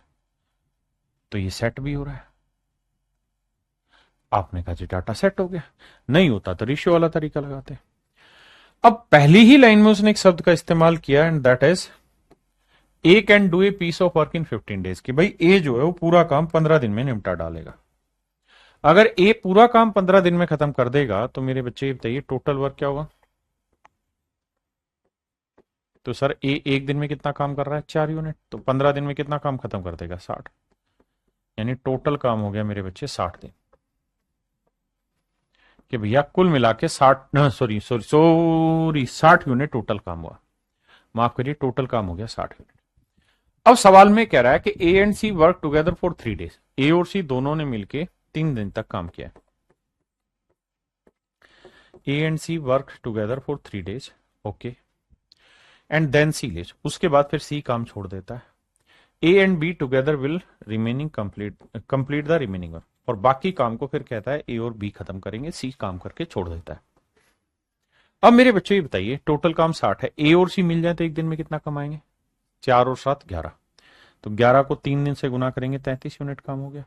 S1: तो ये सेट भी हो रहा है। आपने कहा जी डाटा सेट हो गया, नहीं होता तो रेशियो वाला तरीका लगाते। अब पहली ही लाइन में उसने एक शब्द का इस्तेमाल किया and that is A can do a piece of work in 15 days. कि भाई ए जो है वो पूरा काम 15 दिन में निपटा डालेगा। अगर ए पूरा काम 15 दिन में खत्म कर देगा तो मेरे बच्चे बताइए टोटल वर्क क्या होगा? तो सर ए एक दिन में कितना काम कर रहा है? 4 यूनिट। तो 15 दिन में कितना काम खत्म कर देगा? 60। यानी टोटल काम हो गया मेरे बच्चे 60 दिन। कि भैया कुल मिला के 60 यूनिट टोटल काम हुआ। माफ करिए, टोटल काम हो गया 60 यूनिट। अब सवाल में कह रहा है कि A and C work together for 3 days. ए और सी दोनों ने मिलकर 3 दिन तक काम किया। A and C work together for 3 days, okay. And then C leaves, उसके बाद फिर सी काम छोड़ देता है। A and B together will remaining complete the remaining work. और बाकी काम को फिर कहता है ए और बी खत्म करेंगे, सी काम करके छोड़ देता है। अब मेरे बच्चों ये बताइए टोटल काम 60 है, ए और सी मिल जाए तो एक दिन में कितना कमाएंगे? 4 और 7 11। तो 11 को 3 दिन से गुना करेंगे 33 यूनिट काम हो गया।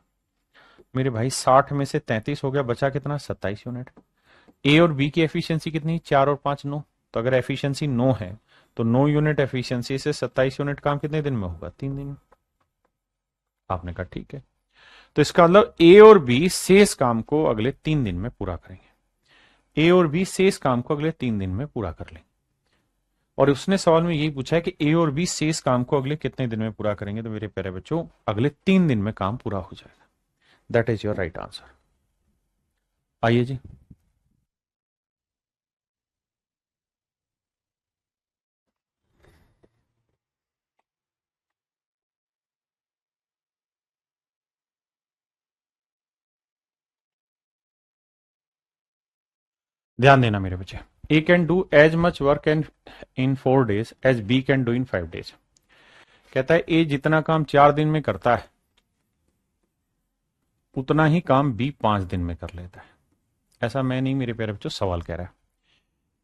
S1: मेरे भाई 60 में से 33 हो गया, बचा कितना? 27 यूनिट। ए और बी की एफिशिएंसी कितनी? 4 और 5 9। तो अगर एफिशिएंसी 9 है तो 9 यूनिट एफिशिएंसी से 27 यूनिट काम कितने दिन में होगा? 3 दिन में। आपने कहा ठीक है। तो इसका मतलब ए और बी शेष काम को अगले 3 दिन में पूरा करेंगे। ए और बी शेष काम को अगले 3 दिन में पूरा कर लेंगे। और उसने सवाल में यही पूछा है कि ए और बी शेष काम को अगले कितने दिन में पूरा करेंगे। तो मेरे प्यारे बच्चों, अगले 3 दिन में काम पूरा हो जाएगा। That is your right answer. आइए जी। ध्यान देना मेरे बच्चे। A can do as much work in 4 days as B can do in 5 days। कहता है ए जितना काम 4 दिन में करता है उतना ही काम बी 5 दिन में कर लेता है। ऐसा मैं नहीं, मेरे प्यारे बच्चों सवाल कह रहा है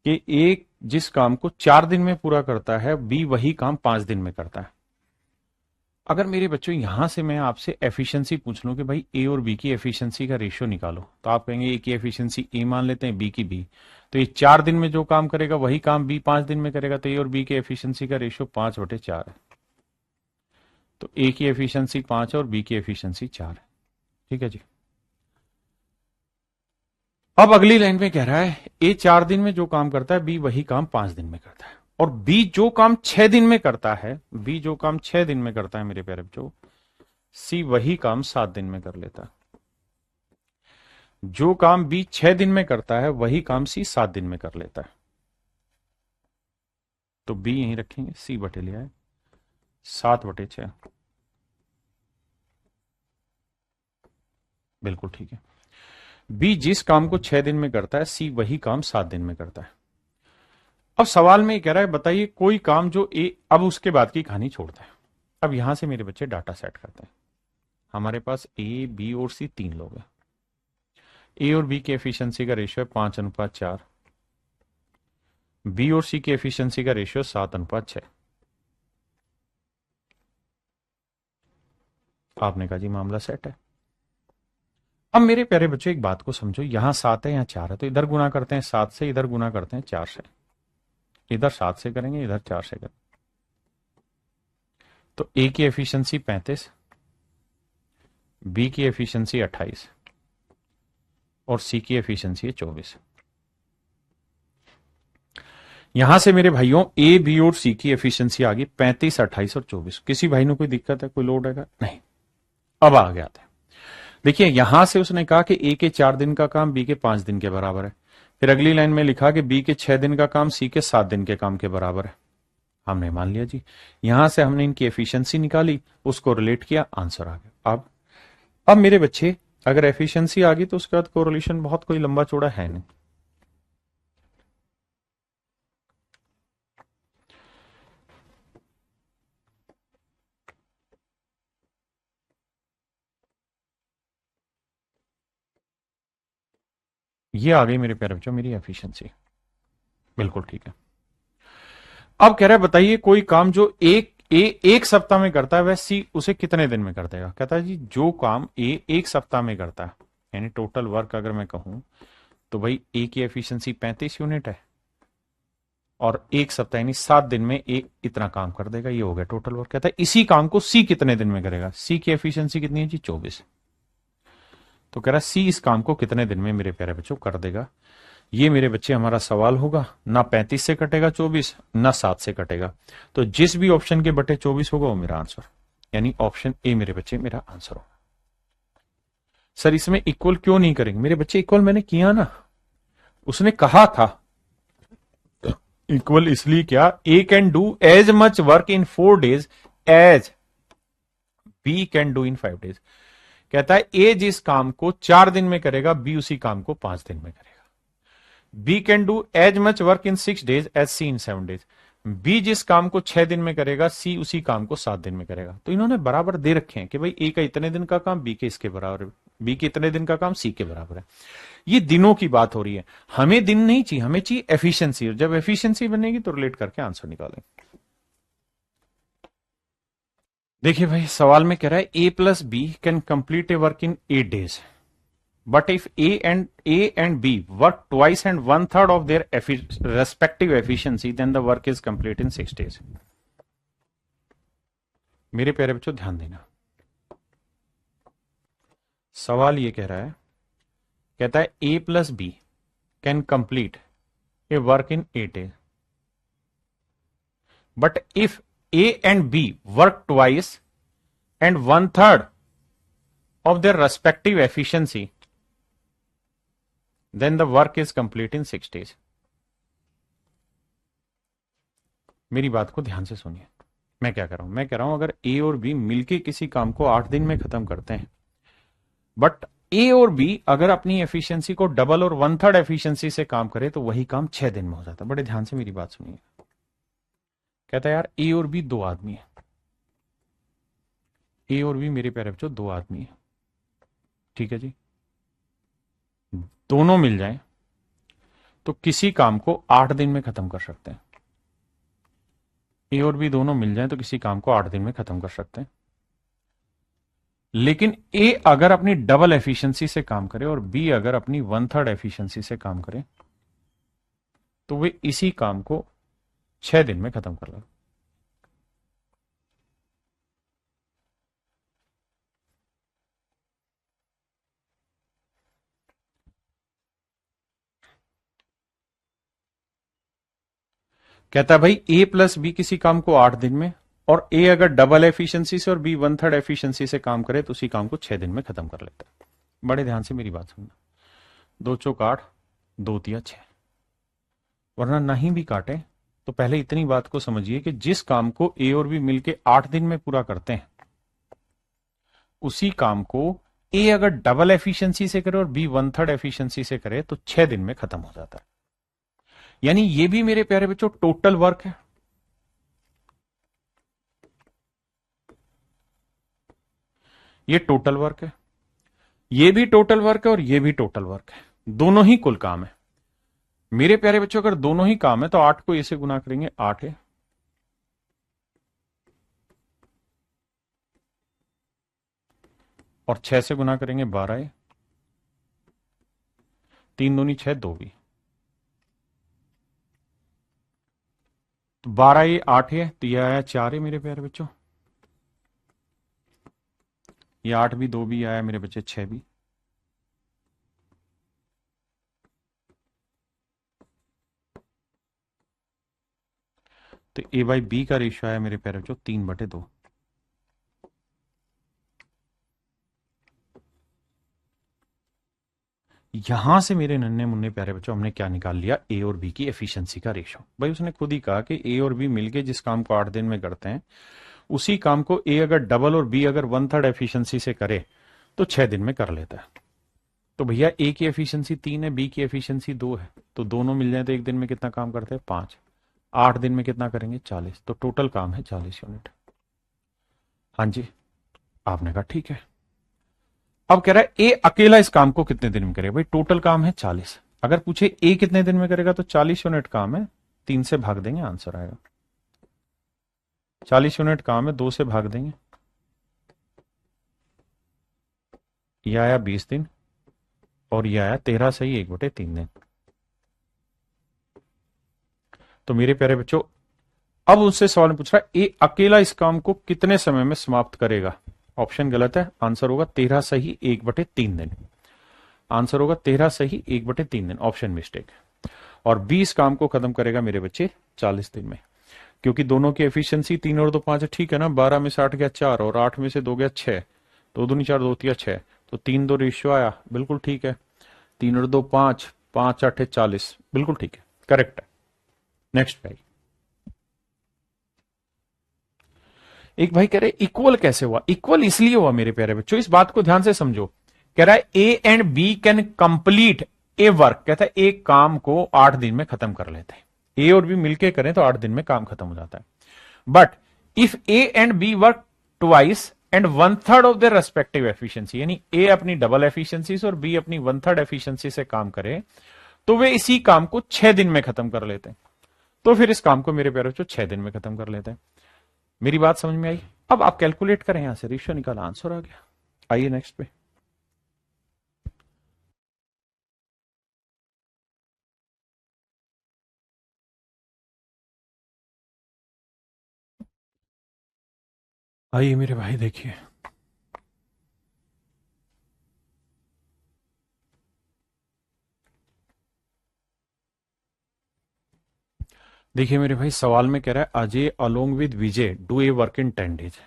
S1: कि ए जिस काम को 4 दिन में पूरा करता है बी वही काम 5 दिन में करता है। अगर मेरे बच्चों यहां से मैं आपसे एफिशिएंसी पूछ लूं कि भाई ए और बी की एफिशिएंसी का रेशियो निकालो, तो आप कहेंगे ए की एफिशिएंसी ए मान लेते हैं, बी की बी। तो ये 4 दिन में जो काम करेगा वही काम बी 5 दिन में करेगा। तो ए और बी की एफिशिएंसी का रेशियो 5/4 है। तो ए की एफिशिएंसी 5 है और बी की एफिशिएंसी 4 है। ठीक है जी। अब अगली लाइन में कह रहा है ए 4 दिन में जो काम करता है बी वही काम 5 दिन में करता है। और बी जो काम 6 दिन में करता है, बी जो काम 6 दिन में करता है मेरे प्यारे बच्चों, सी वही काम 7 दिन में कर लेता है। जो काम बी 6 दिन में करता है वही काम सी 7 दिन में कर लेता है। तो बी यहीं रखेंगे, सी बटे लिया है 7/6। बिल्कुल ठीक है। बी जिस काम को 6 दिन में करता है सी वही काम 7 दिन में करता है। अब सवाल में ये कह रहा है बताइए कोई काम जो ए, अब उसके बाद की कहानी छोड़ता है। अब यहां से मेरे बच्चे डाटा सेट करते हैं। हमारे पास ए बी और सी 3 लोग हैं। ए और बी की एफिशिएंसी का रेशियो है 5:4। बी और सी की एफिशिएंसी का रेशियो 7:6। आपने कहा जी मामला सेट है। अब मेरे प्यारे बच्चों एक बात को समझो, यहां 7 है, यहां 4 है, तो इधर गुना करते हैं 7 से, इधर गुना करते हैं 4 से। इधर 7 से करेंगे, इधर 4 से करेंगे। तो ए की एफिशिएंसी 35, बी की एफिशिएंसी 28 और सी की एफिशिएंसी है 24। यहां से मेरे भाइयों ए बी और सी की एफिशिएंसी आ गई 35, 28 और 24। किसी भाई ने कोई दिक्कत है, कोई लोड है? नहीं। अब आ गया था। देखिए यहां से उसने कहा कि ए के 4 दिन का काम बी के 5 दिन के बराबर है। फिर अगली लाइन में लिखा कि बी के 6 दिन का काम सी के 7 दिन के काम के बराबर है। हमने मान लिया जी। यहां से हमने इनकी एफिशिएंसी निकाली, उसको रिलेट किया, आंसर आ गया। अब मेरे बच्चे अगर एफिशिएंसी आ गई तो उसके बाद कोरिलेशन बहुत कोई लंबा चौड़ा है नहीं। ये आ गई मेरे प्यारे बच्चों मेरी एफिशिएंसी। बिल्कुल ठीक है। अब कह रहा है बताइए कोई काम जो एक सप्ताह में करता है वह सी उसे कितने दिन में कर देगा। कहता है जी जो काम ए एक सप्ताह में करता है, यानी टोटल वर्क अगर मैं कहूं तो भाई ए की एफिशिएंसी 35 यूनिट है और एक सप्ताह यानी 7 दिन में ए इतना काम कर देगा। ये हो गया टोटल वर्क। कहता है इसी काम को सी कितने दिन में करेगा। सी की एफिशिएंसी कितनी है जी 24। तो कह रहा है सी इस काम को कितने दिन में मेरे प्यारे बच्चों कर देगा। ये मेरे बच्चे हमारा सवाल होगा। ना 35 से कटेगा 24, ना 7 से कटेगा। तो जिस भी ऑप्शन के बटे 24 होगा वो मेरा आंसर, यानी ऑप्शन ए मेरे बच्चे मेरा आंसर होगा। सर इसमें इक्वल क्यों नहीं करेंगे मेरे बच्चे? इक्वल मैंने किया ना, उसने कहा था इक्वल इसलिए क्या, A can do as much work in 4 days as B can do in 5 days। कहता है ए जिस काम को 4 दिन में करेगा बी उसी काम को 5 दिन में करेगा। B can do as much work in 6 days as C in 7 days। B जिस काम को 6 दिन में करेगा सी उसी काम को 7 दिन में करेगा। तो इन्होंने बराबर दे रखे हैं कि भाई ए का इतने दिन का काम बी के इसके बराबर है, बी के इतने दिन का काम सी के बराबर है। ये दिनों की बात हो रही है, हमें दिन नहीं चाहिए, हमें चाहिए एफिशिएंसी। और जब एफिशिएंसी बनेगी तो रिलेट करके आंसर निकालें। देखिए भाई सवाल में कह रहा है A plus B can complete a work in 8 days। But if A and B work twice and 1/3 of their respective efficiency, then the work is complete in 6 days. मेरे प्यारे बच्चों ध्यान देना, सवाल ये कह रहा है, कहता है A plus B can complete a work in 8 days. But if A and B work twice and 1/3 of their respective efficiency, then the work is complete in 6 days. मेरी बात को ध्यान से सुनिए, मैं क्या कर रहा हूं, मैं कह रहा हूं अगर A और B मिलके किसी काम को 8 दिन में खत्म करते हैं, बट A और B अगर अपनी एफिशिएंसी को डबल और 1/3 एफिशिएंसी से काम करे तो वही काम 6 दिन में हो जाता है। बड़े ध्यान से मेरी बात सुनिए, कहता है यार A और B दो आदमी है, A और B मेरे प्यारे बच्चों दो आदमी है, ठीक है जी, दोनों मिल जाएं तो किसी काम को 8 दिन में खत्म कर सकते हैं। A और B दोनों मिल जाएं तो किसी काम को 8 दिन में खत्म कर सकते हैं, लेकिन A अगर अपनी डबल एफिशिएंसी से काम करे और B अगर अपनी 1/3 एफिशिएंसी से काम करे तो वे इसी काम को 6 दिन में खत्म कर लेंगे। कहता है भाई A प्लस B किसी काम को 8 दिन में, और A अगर डबल एफिशिएंसी से और B 1/3 एफिशिएंसी से काम करे तो उसी काम को 6 दिन में खत्म कर लेता है। बड़े ध्यान से मेरी बात सुनना, 2 चौक 8, 2 तिया 6, वरना नहीं भी काटे तो पहले इतनी बात को समझिए कि जिस काम को A और B मिलके 8 दिन में पूरा करते हैं, उसी काम को A अगर डबल एफिशिएंसी से करे और B 1/3 एफिशिएंसी से करे तो 6 दिन में खत्म हो जाता है। यानी ये भी मेरे प्यारे बच्चों टोटल वर्क है, ये टोटल वर्क है, ये भी टोटल वर्क है और ये भी टोटल वर्क है, दोनों ही कुल काम है। मेरे प्यारे बच्चों अगर दोनों ही काम है तो 8 को ऐसे गुना करेंगे 8 है, और 6 से गुना करेंगे 12 है, 3 दूनी 6, 2 भी, तो 12 ये 8 है, तो यह आया 4 है मेरे प्यारे बच्चों, ये 8 भी, 2 भी आया मेरे बच्चे 6 भी, तो A बाई B का रेशियो आया मेरे प्यारे बच्चों 3/2। यहां से मेरे नन्हे मुन्ने प्यारे बच्चों हमने क्या निकाल लिया, A और B की एफिशिएंसी का रेशियो। भाई उसने खुद ही कहा कि A और B मिलके जिस काम को 8 दिन में करते हैं, उसी काम को A अगर डबल और B अगर 1/3 एफिशिएंसी से करे तो 6 दिन में कर लेता है। तो भैया A की एफिशिएंसी 3 है, B की एफिशिएंसी 2 है, तो दोनों मिल जाए तो एक दिन में कितना काम करते हैं, 5, 8 दिन में कितना करेंगे, 40, तो टोटल काम है 40 यूनिट। हाँ जी, आपने कहा ठीक है। अब कह रहा है ए अकेला इस काम को कितने दिन में करेगा, भाई टोटल काम है 40, अगर पूछे ए कितने दिन में करेगा तो 40 यूनिट काम है, 3 से भाग देंगे आंसर आएगा। 40 यूनिट काम है, 2 से भाग देंगे, यह आया 20 दिन, और यह आया 13 सही 1/3 दिन। तो मेरे प्यारे बच्चों अब उससे सवाल पूछ रहा है ए अकेला इस काम को कितने समय में समाप्त करेगा। ऑप्शन गलत है, आंसर होगा 13 सही 1/3 दिन। आंसर होगा 13 सही 1/3 दिन, ऑप्शन मिस्टेक। और 20 काम को खत्म करेगा मेरे बच्चे 40 दिन में, क्योंकि दोनों की एफिशिएंसी 3 और 2 5 है, ठीक है ना। 12 में से 8 गया 4 और 8 में से 2 गया 6, 2 दूनी 4, 2 तिया 6, तो 3 2 रेशियो आया, बिल्कुल ठीक है। 3 और 2 5, 5 8 40, बिल्कुल ठीक है, करेक्ट है। नेक्स्ट भाई, एक भाई कह रहे इक्वल कैसे हुआ, इक्वल इसलिए हुआ मेरे प्यारे बच्चों, इस बात को ध्यान से समझो। कह रहा है A and B can complete a work, कहता है एक काम को 8 दिन में खत्म कर लेते हैं, ए और बी मिलके करें तो 8 दिन में काम खत्म हो जाता है। But if A and B work twice and 1/3 of their respective efficiency, यानी ए अपनी डबल एफिशिएंसी से और बी अपनी 1/3 एफिशिएंसी से काम करे तो वे इसी काम को 6 दिन में खत्म कर लेते हैं। तो फिर इस काम को मेरे प्यारे बच्चों 6 दिन में खत्म कर लेते हैं। मेरी बात समझ में आई। अब आप कैलकुलेट करें, यहां से रेशियो निकाला, आंसर आ गया। आइए नेक्स्ट पे, आइए मेरे भाई देखिए, देखिए मेरे भाई सवाल में कह रहा है Ajay along with Vijay do a work in 10 days.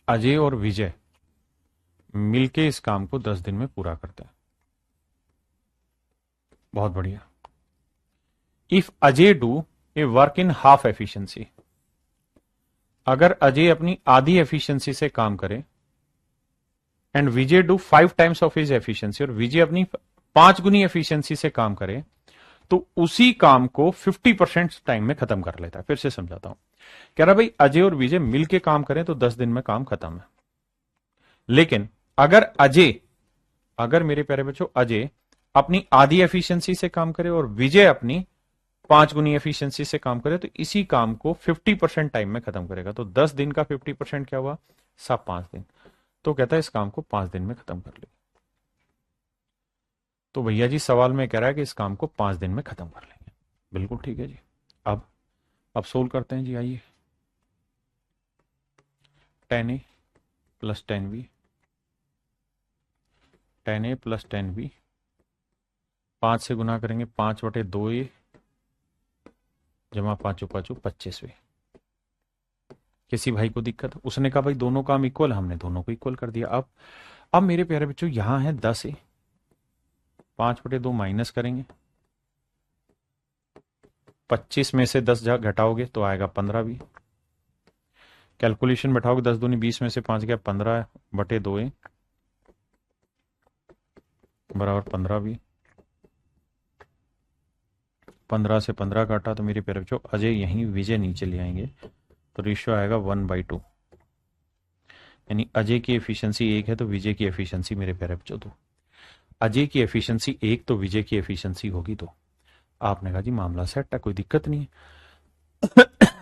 S1: Ajay और विजय मिलके इस काम को 10 दिन में पूरा करते हैं। बहुत बढ़िया। If Ajay do a work in half efficiency, अगर अजय अपनी आधी एफिशिएंसी से काम करे and Vijay do 5 times of his efficiency, और विजय अपनी 5 गुनी एफिशिएंसी से काम करे, तो उसी काम को 50% टाइम में खत्म कर लेता है। फिर से समझाता हूं। कह रहा भाई अजय और विजय मिलके काम करें तो 10 दिन में काम खत्म है। लेकिन अगर अजय, अगर मेरे प्यारे बच्चों अजय अपनी आधी एफिशिएंसी से काम करे और विजय अपनी 5 गुनी एफिशिएंसी से काम करे, तो इसी काम को 50% टाइम में खत्म करेगा। तो 10 दिन का 50% क्या हुआ? सब 5 दिन। तो कहता है इस काम को 5 दिन में खत्म कर ले। तो भैया जी सवाल में कह रहा है कि इस काम को 5 दिन में खत्म कर लेंगे। बिल्कुल ठीक है जी। अब सोल्व करते हैं जी। आइए, 10a plus 10b, 10a plus 10b, 5 से गुना करेंगे 5/2a जमा 5 25। किसी भाई को दिक्कत? उसने कहा भाई दोनों काम इक्वल, हमने दोनों को इक्वल कर दिया। अब मेरे प्यारे बच्चों यहां है 10a, 5/2 माइनस करेंगे, 25 में से 10 घटाओगे तो आएगा 15b। कैलकुलेशन बैठाओगे 10 दूनी 20 में से 5 गया 15/2a बराबर 15b। 15 से 15 काटा तो मेरे प्यारे बच्चों अजय यहीं, विजय नीचे ले आएंगे, तो रेशियो आएगा 1/2। यानी अजय की एफिशिएंसी 1 है तो विजय की एफिशिएंसी मेरे प्यारे बच्चों 2। अजय की एफिशिएंसी 1 तो विजय की एफिशिएंसी होगी 2। आपने कहा जी मामला सेट है, कोई दिक्कत नहीं है।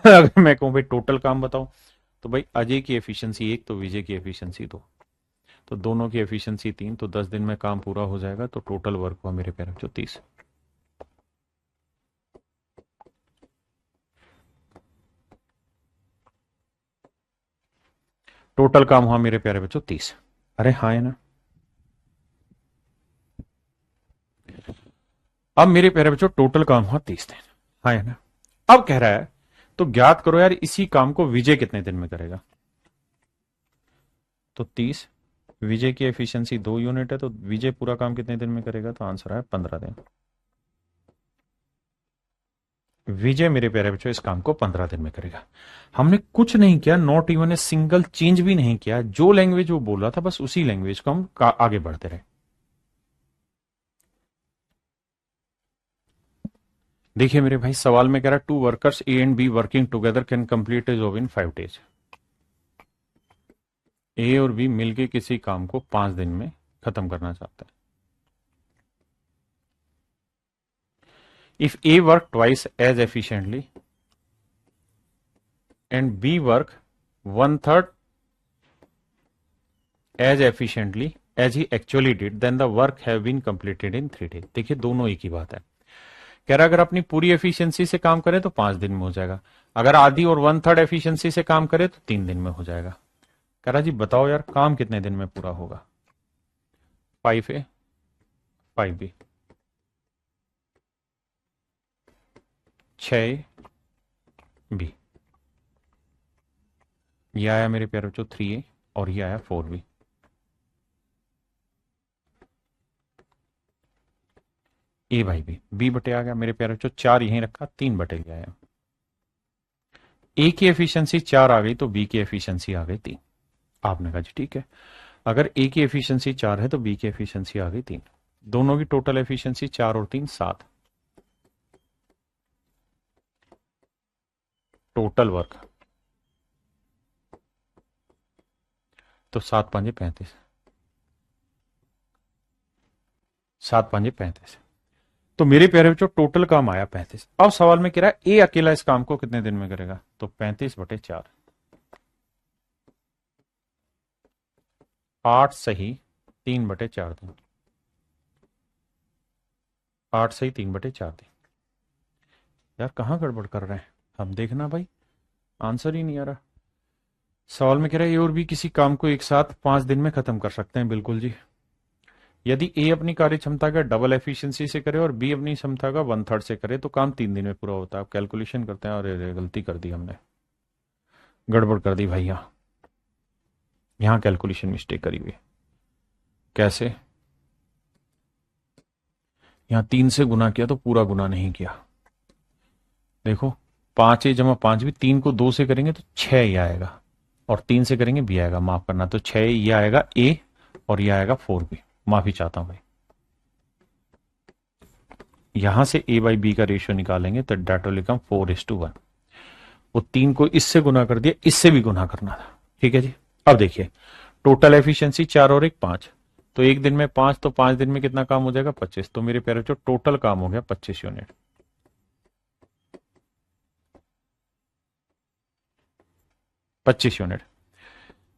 S1: अगर मैं कहूं भाई टोटल काम बताओ, तो भाई अजय की एफिशिएंसी 1 तो विजय की एफिशिएंसी 2, तो दोनों की एफिशिएंसी 3, तो 10 दिन में काम पूरा हो जाएगा। तो टोटल वर्क हुआ मेरे प्यारे बच्चों 30। टोटल काम हुआ मेरे प्यारे बच्चों 30। अरे हाँ है ना। अब मेरे प्यारे बच्चों टोटल काम हुआ 30 दिन। हाँ है ना। अब कह रहा है तो ज्ञात करो यार इसी काम को विजय कितने दिन में करेगा। तो 30, विजय की एफिशिएंसी 2 यूनिट है, तो विजय पूरा काम कितने दिन में करेगा? तो आंसर है 15 दिन। विजय मेरे प्यारे बच्चों इस काम को 15 दिन में करेगा। हमने कुछ नहीं किया, not even a single change भी नहीं किया। जो लैंग्वेज वो बोल रहा था बस उसी लैंग्वेज को हम आगे बढ़ते रहे। देखिए मेरे भाई सवाल में कह रहा है 2 workers A and B working together can complete a job in 5 days. ए और बी मिलके किसी काम को 5 दिन में खत्म करना चाहते हैं। If A work twice as efficiently and B work 1/3 as efficiently as he actually did, then the work have been completed in 3 days. देखिए दोनों एक ही बात है। कह रहा अगर अपनी पूरी एफिशिएंसी से काम करे तो 5 दिन में हो जाएगा, अगर आधी और 1/3 एफिशिएंसी से काम करे तो 3 दिन में हो जाएगा। कह रहा जी बताओ यार काम कितने दिन में पूरा होगा? 5a 5b, 6a b, ये आया मेरे प्यारे बच्चों 3a और ये आया 4b। ए भाई बी बटे आ गया मेरे प्यारे बच्चों, 4 यहीं रखा, 3 बटे ले आया। ए की एफिशिएंसी 4 आ गई तो बी की एफिशिएंसी आ गई 3। आपने कहा जी ठीक है, अगर ए की एफिशिएंसी 4 है तो बी की एफिशिएंसी आ गई 3। दोनों की टोटल एफिशिएंसी 4 और 3 7। टोटल वर्क तो 7×5 = 35, 7×5 = 35। तो मेरे प्यारे बच्चों टोटल काम आया 35। अब सवाल में कह रहा है ए अकेला इस काम को कितने दिन में करेगा? तो 35/4, 8 सही 3/4 दिन, 8 सही 3/4 दिन। यार कहां गड़बड़ कर रहे हैं हम, देखना भाई आंसर ही नहीं आ रहा। सवाल में कह रहा है ए और बी किसी काम को एक साथ 5 दिन में खत्म कर सकते हैं। बिल्कुल जी। यदि ए अपनी कार्य क्षमता का डबल एफिशिएंसी से करे और बी अपनी क्षमता का 1/3 से करे तो काम 3 दिन में पूरा होता है। अब कैलकुलेशन करते हैं। और गलती कर दी हमने, गड़बड़ कर दी भाई। यहाँ कैलकुलेशन मिस्टेक करी हुई। कैसे? यहाँ 3 से गुना किया तो पूरा गुना नहीं किया। देखो, 5a जमा 5b, 3 को 2 से करेंगे तो 6 ये आएगा, और 3 से करेंगे बी आएगा। माफ करना, तो 6 ये आएगा ए और ये आएगा 4b। माफी चाहता हूं भाई। यहां से ए बाई बी का रेशियो निकालेंगे तो डेट विल बिकम 4:1। वो 3 को इससे गुना कर दिया, इससे भी गुना करना था। ठीक है जी। अब देखिए, टोटल एफिशिएंसी 4 और 1 5, तो एक दिन में 5, तो 5 दिन में कितना काम हो जाएगा? 25। तो मेरे प्यारे बच्चों, टोटल काम हो गया 25 यूनिट। 25 यूनिट।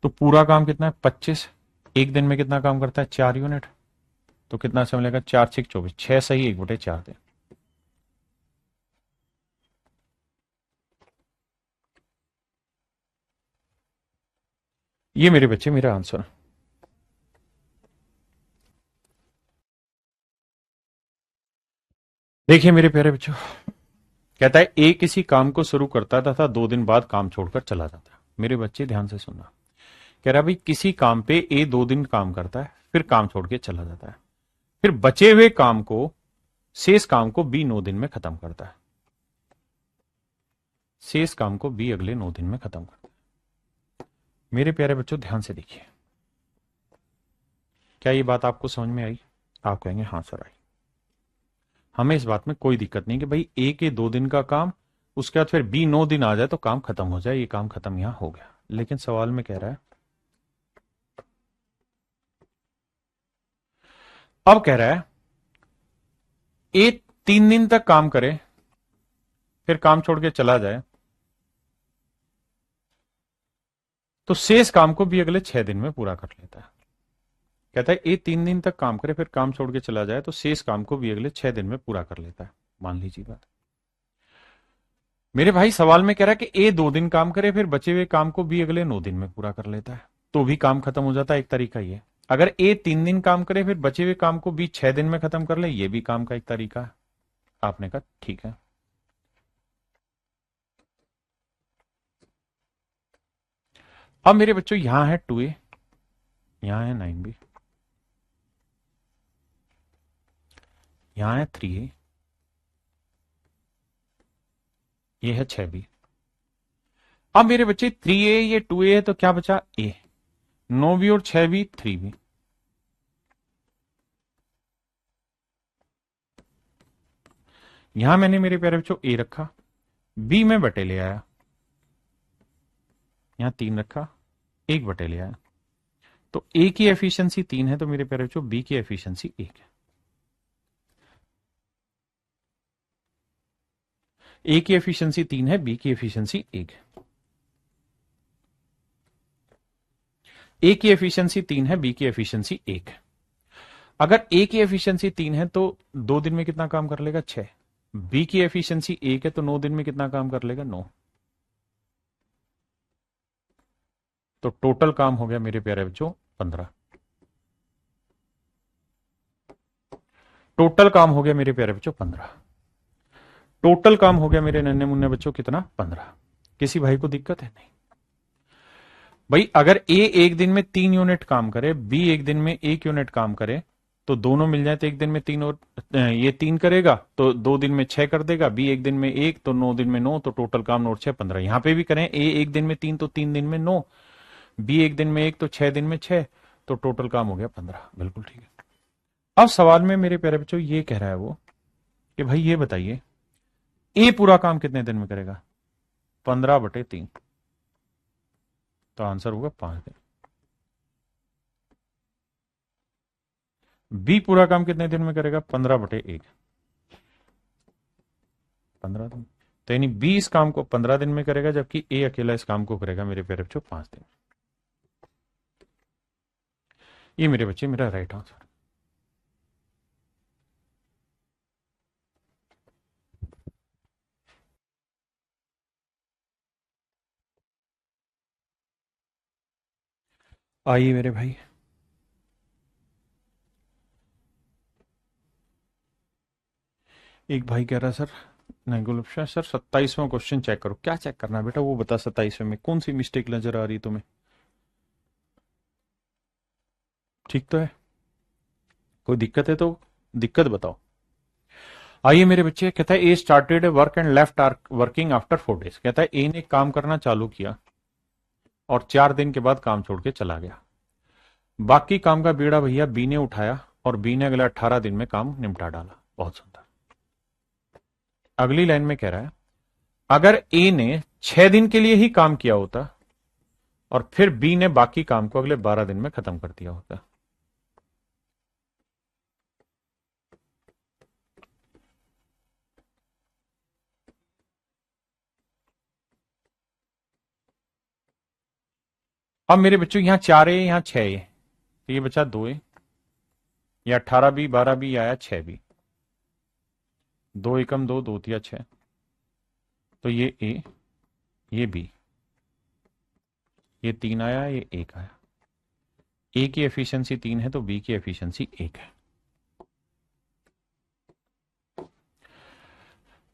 S1: तो पूरा काम कितना है? 25। एक दिन में कितना काम करता है? 4 यूनिट। तो कितना समय लगेगा? 4×6 = 24। 6 सही, 1/4 दे। ये मेरे बच्चे मेरा आंसर। देखिए मेरे प्यारे बच्चों, कहता है ए किसी काम को शुरू करता है तथा 2 दिन बाद काम छोड़कर चला जाता है। मेरे बच्चे ध्यान से सुनना। कह रहा है भाई, किसी काम पे ए 2 दिन काम करता है, फिर काम छोड़ के चला जाता है, फिर बचे हुए काम को, शेष काम को बी 9 दिन में खत्म करता है। शेष काम को बी अगले 9 दिन में खत्म करता है। मेरे प्यारे बच्चों ध्यान से देखिए, क्या ये बात आपको समझ में आई? आप कहेंगे हाँ सर आई। हमें इस बात में कोई दिक्कत नहीं कि भाई ए के 2 दिन का काम, उसके बाद फिर बी 9 दिन आ जाए तो काम खत्म हो जाए। ये काम खत्म यहां हो गया। लेकिन सवाल में कह रहा है, अब कह रहा है ए 3 दिन तक काम करे, फिर काम छोड़ के चला जाए, तो शेष काम को भी अगले 6 दिन में पूरा कर लेता है। कहता है ए 3 दिन तक काम करे, फिर काम छोड़ के चला जाए, तो शेष काम को भी अगले 6 दिन में पूरा कर लेता है। मान लीजिए बात। मेरे भाई सवाल में कह रहा है कि ए 2 दिन काम करे, फिर बचे हुए काम को भी अगले 9 दिन में पूरा कर लेता है, तो भी काम खत्म हो जाता है। एक तरीका ये। अगर ए 3 दिन काम करे, फिर बचे हुए काम को भी 6 दिन में खत्म कर ले, ये भी काम का एक तरीका है। आपने कहा ठीक है। अब मेरे बच्चों यहां है 2a, यहां है 9b, यहां है 3a, ये है 6b। अब मेरे बच्चे 3a, ये 2a है, तो क्या बचा? a। 9b और 6b 3b। यहां मैंने मेरे प्यारे बच्चों a रखा, b में बटे ले आया, यहां 3 रखा, 1/ले आया। तो a की एफिशिएंसी 3 है, तो मेरे प्यारे बच्चों b की एफिशिएंसी 1 है। a की एफिशिएंसी 3 है, b की एफिशिएंसी 1 है। a की एफिशिएंसी 3 है, b की एफिशिएंसी 1 है। अगर a की एफिशिएंसी 3 है तो 2 दिन में कितना काम कर लेगा? 6। b की एफिशिएंसी 1 है तो 9 दिन में कितना काम कर लेगा? 9। तो टोटल काम हो गया मेरे प्यारे बच्चों 15। टोटल काम हो गया मेरे प्यारे बच्चों 15। टोटल काम हो गया मेरे नन्हे मुन्ने बच्चों कितना? 15। किसी भाई को दिक्कत है? नहीं भाई। अगर ए एक दिन में 3 यूनिट काम करे, बी एक दिन में 1 यूनिट काम करे, तो दोनों मिल जाए तो एक दिन में 3, और ये 3 करेगा तो 2 दिन में 6 कर देगा, बी एक दिन में 1 तो 9 दिन में 9, तो टोटल काम 9 और 6 15। यहां पे भी करें, ए एक दिन में 3 तो 3 दिन में 9, बी एक दिन में 1 तो 6 दिन में 6, तो टोटल काम हो गया 15। बिल्कुल ठीक है। अब सवाल में मेरे प्यारे बच्चों ये कह रहा है वो कि भाई ये बताइए, ए पूरा काम कितने दिन में करेगा? 15/3। तो आंसर होगा 5 दिन। बी पूरा काम कितने दिन में करेगा? 15/1। 15 दिन। तो यानी बी इस काम को 15 दिन में करेगा, जबकि ए अकेला इस काम को करेगा मेरे प्यारे बच्चों 5 दिन। ये मेरे बच्चे मेरा राइट आंसर। आइए मेरे भाई। एक भाई कह रहा है सर, नहीं गुलाब शाह सर 27वां क्वेश्चन चेक करो। क्या चेक करना है बेटा वो बता, 27वें में कौन सी मिस्टेक नजर आ रही है तुम्हें? ठीक तो है? कोई दिक्कत है तो दिक्कत बताओ। आइए मेरे बच्चे, कहता है A started work and left working after 4 days। कहता है ए ने काम करना चालू किया और 4 दिन के बाद काम छोड़ के चला गया। बाकी काम का बीड़ा भैया बी ने उठाया और बी ने अगले 18 दिन में काम निपटा डाला। बहुत सुंदर। अगली लाइन में कह रहा है अगर ए ने 6 दिन के लिए ही काम किया होता और फिर बी ने बाकी काम को अगले 12 दिन में खत्म कर दिया होता। अब मेरे बच्चों यहां 4 ए यहां 6 ए, तो ये बचा 2 ए। या 18 बी 12 बी आया 6 बी। 2 एकम 2 2 तिया 6। तो ये ए, ये बी, ये 3 आया, ये 1 आया। ए की एफिशिएंसी 3 है तो बी की एफिशिएंसी 1 है।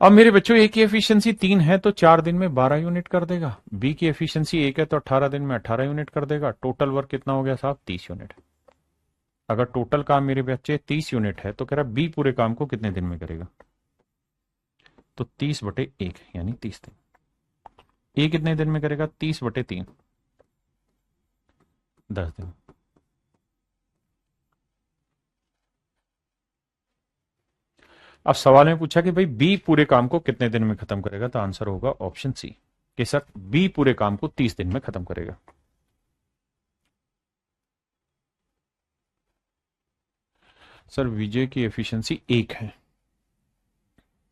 S1: अब मेरे बच्चों ए की एफिशिएंसी 3 है तो 4 दिन में 12 यूनिट कर देगा। बी की एफिशिएंसी 1 है तो 18 दिन में 18 यूनिट कर देगा। टोटल वर्क कितना हो गया साहब? 30 यूनिट। अगर टोटल काम मेरे बच्चे 30 यूनिट है तो कह रहा बी पूरे काम को कितने दिन में करेगा? तो 30/1 यानी 30 दिन। ए कितने दिन में करेगा? 30/3 10 दिन। अब सवाल में पूछा कि भाई बी पूरे काम को कितने दिन में खत्म करेगा, तो आंसर होगा ऑप्शन सी कि सर बी पूरे काम को 30 दिन में खत्म करेगा। सर विजय की एफिशिएंसी 1 है।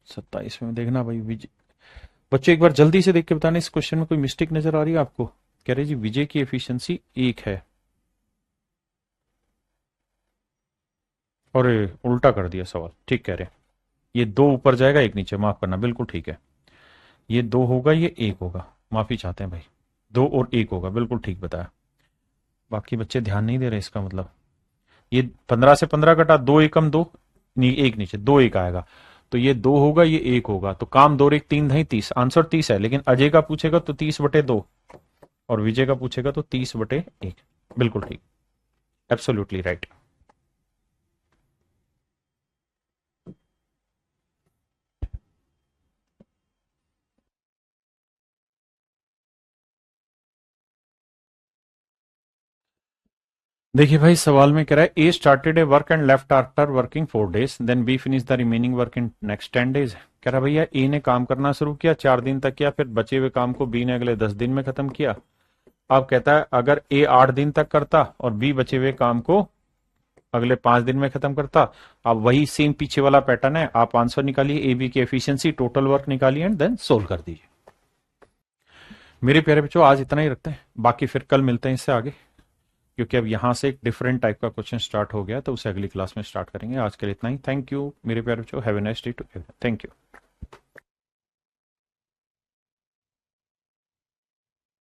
S1: 27 में देखना भाई विजय। बच्चे एक बार जल्दी से देख के बताना इस क्वेश्चन में कोई मिस्टेक नजर आ रही है आपको? कह रहे जी विजय की एफिशिएंसी 1 है और उल्टा कर दिया सवाल। ठीक कह रहे हैं, ये 2 ऊपर जाएगा 1 नीचे, माफ करना, बिल्कुल ठीक है। ये 2 होगा, ये 1 होगा, माफी चाहते हैं भाई। 2 और 1 होगा, बिल्कुल ठीक बताया। बाकी बच्चे ध्यान नहीं दे रहे, इसका मतलब ये 15 से 15 कटा, 2 एकम 2 1 नीचे, 2 1 आएगा। तो ये 2 होगा, ये 1 होगा, तो काम 2 1 3 नहीं 30, आंसर 30 है। लेकिन अजय का पूछेगा तो 30/2 और विजय का पूछेगा तो 30/1। बिल्कुल ठीक, एब्सोल्युटली राइट। देखिए भाई सवाल में कह रहा है A started a work and left after working 4 days, then B finish the remaining work in next 10 days। कह रहा भैया ए ने काम करना शुरू किया, 4 दिन तक किया, फिर बचे हुए काम को बी ने अगले 10 दिन में खत्म किया। अब कहता है अगर ए 8 दिन तक करता और बी बचे हुए काम को अगले 5 दिन में खत्म करता। अब वही सेम पीछे वाला पैटर्न है, आप आंसर निकालिए, ए बी की एफिशिएंसी, टोटल वर्क निकालिए एंड देन सोल्व कर दीजिए। मेरे प्यारे बच्चों आज इतना ही रखते हैं, बाकी फिर कल मिलते हैं इससे आगे, क्योंकि अब यहां से एक डिफरेंट टाइप का क्वेश्चन स्टार्ट हो गया तो उसे अगली क्लास में स्टार्ट करेंगे। आज के लिए इतना ही। थैंक यू मेरे प्यारे बच्चों, have a nice day to everyone. Thank you.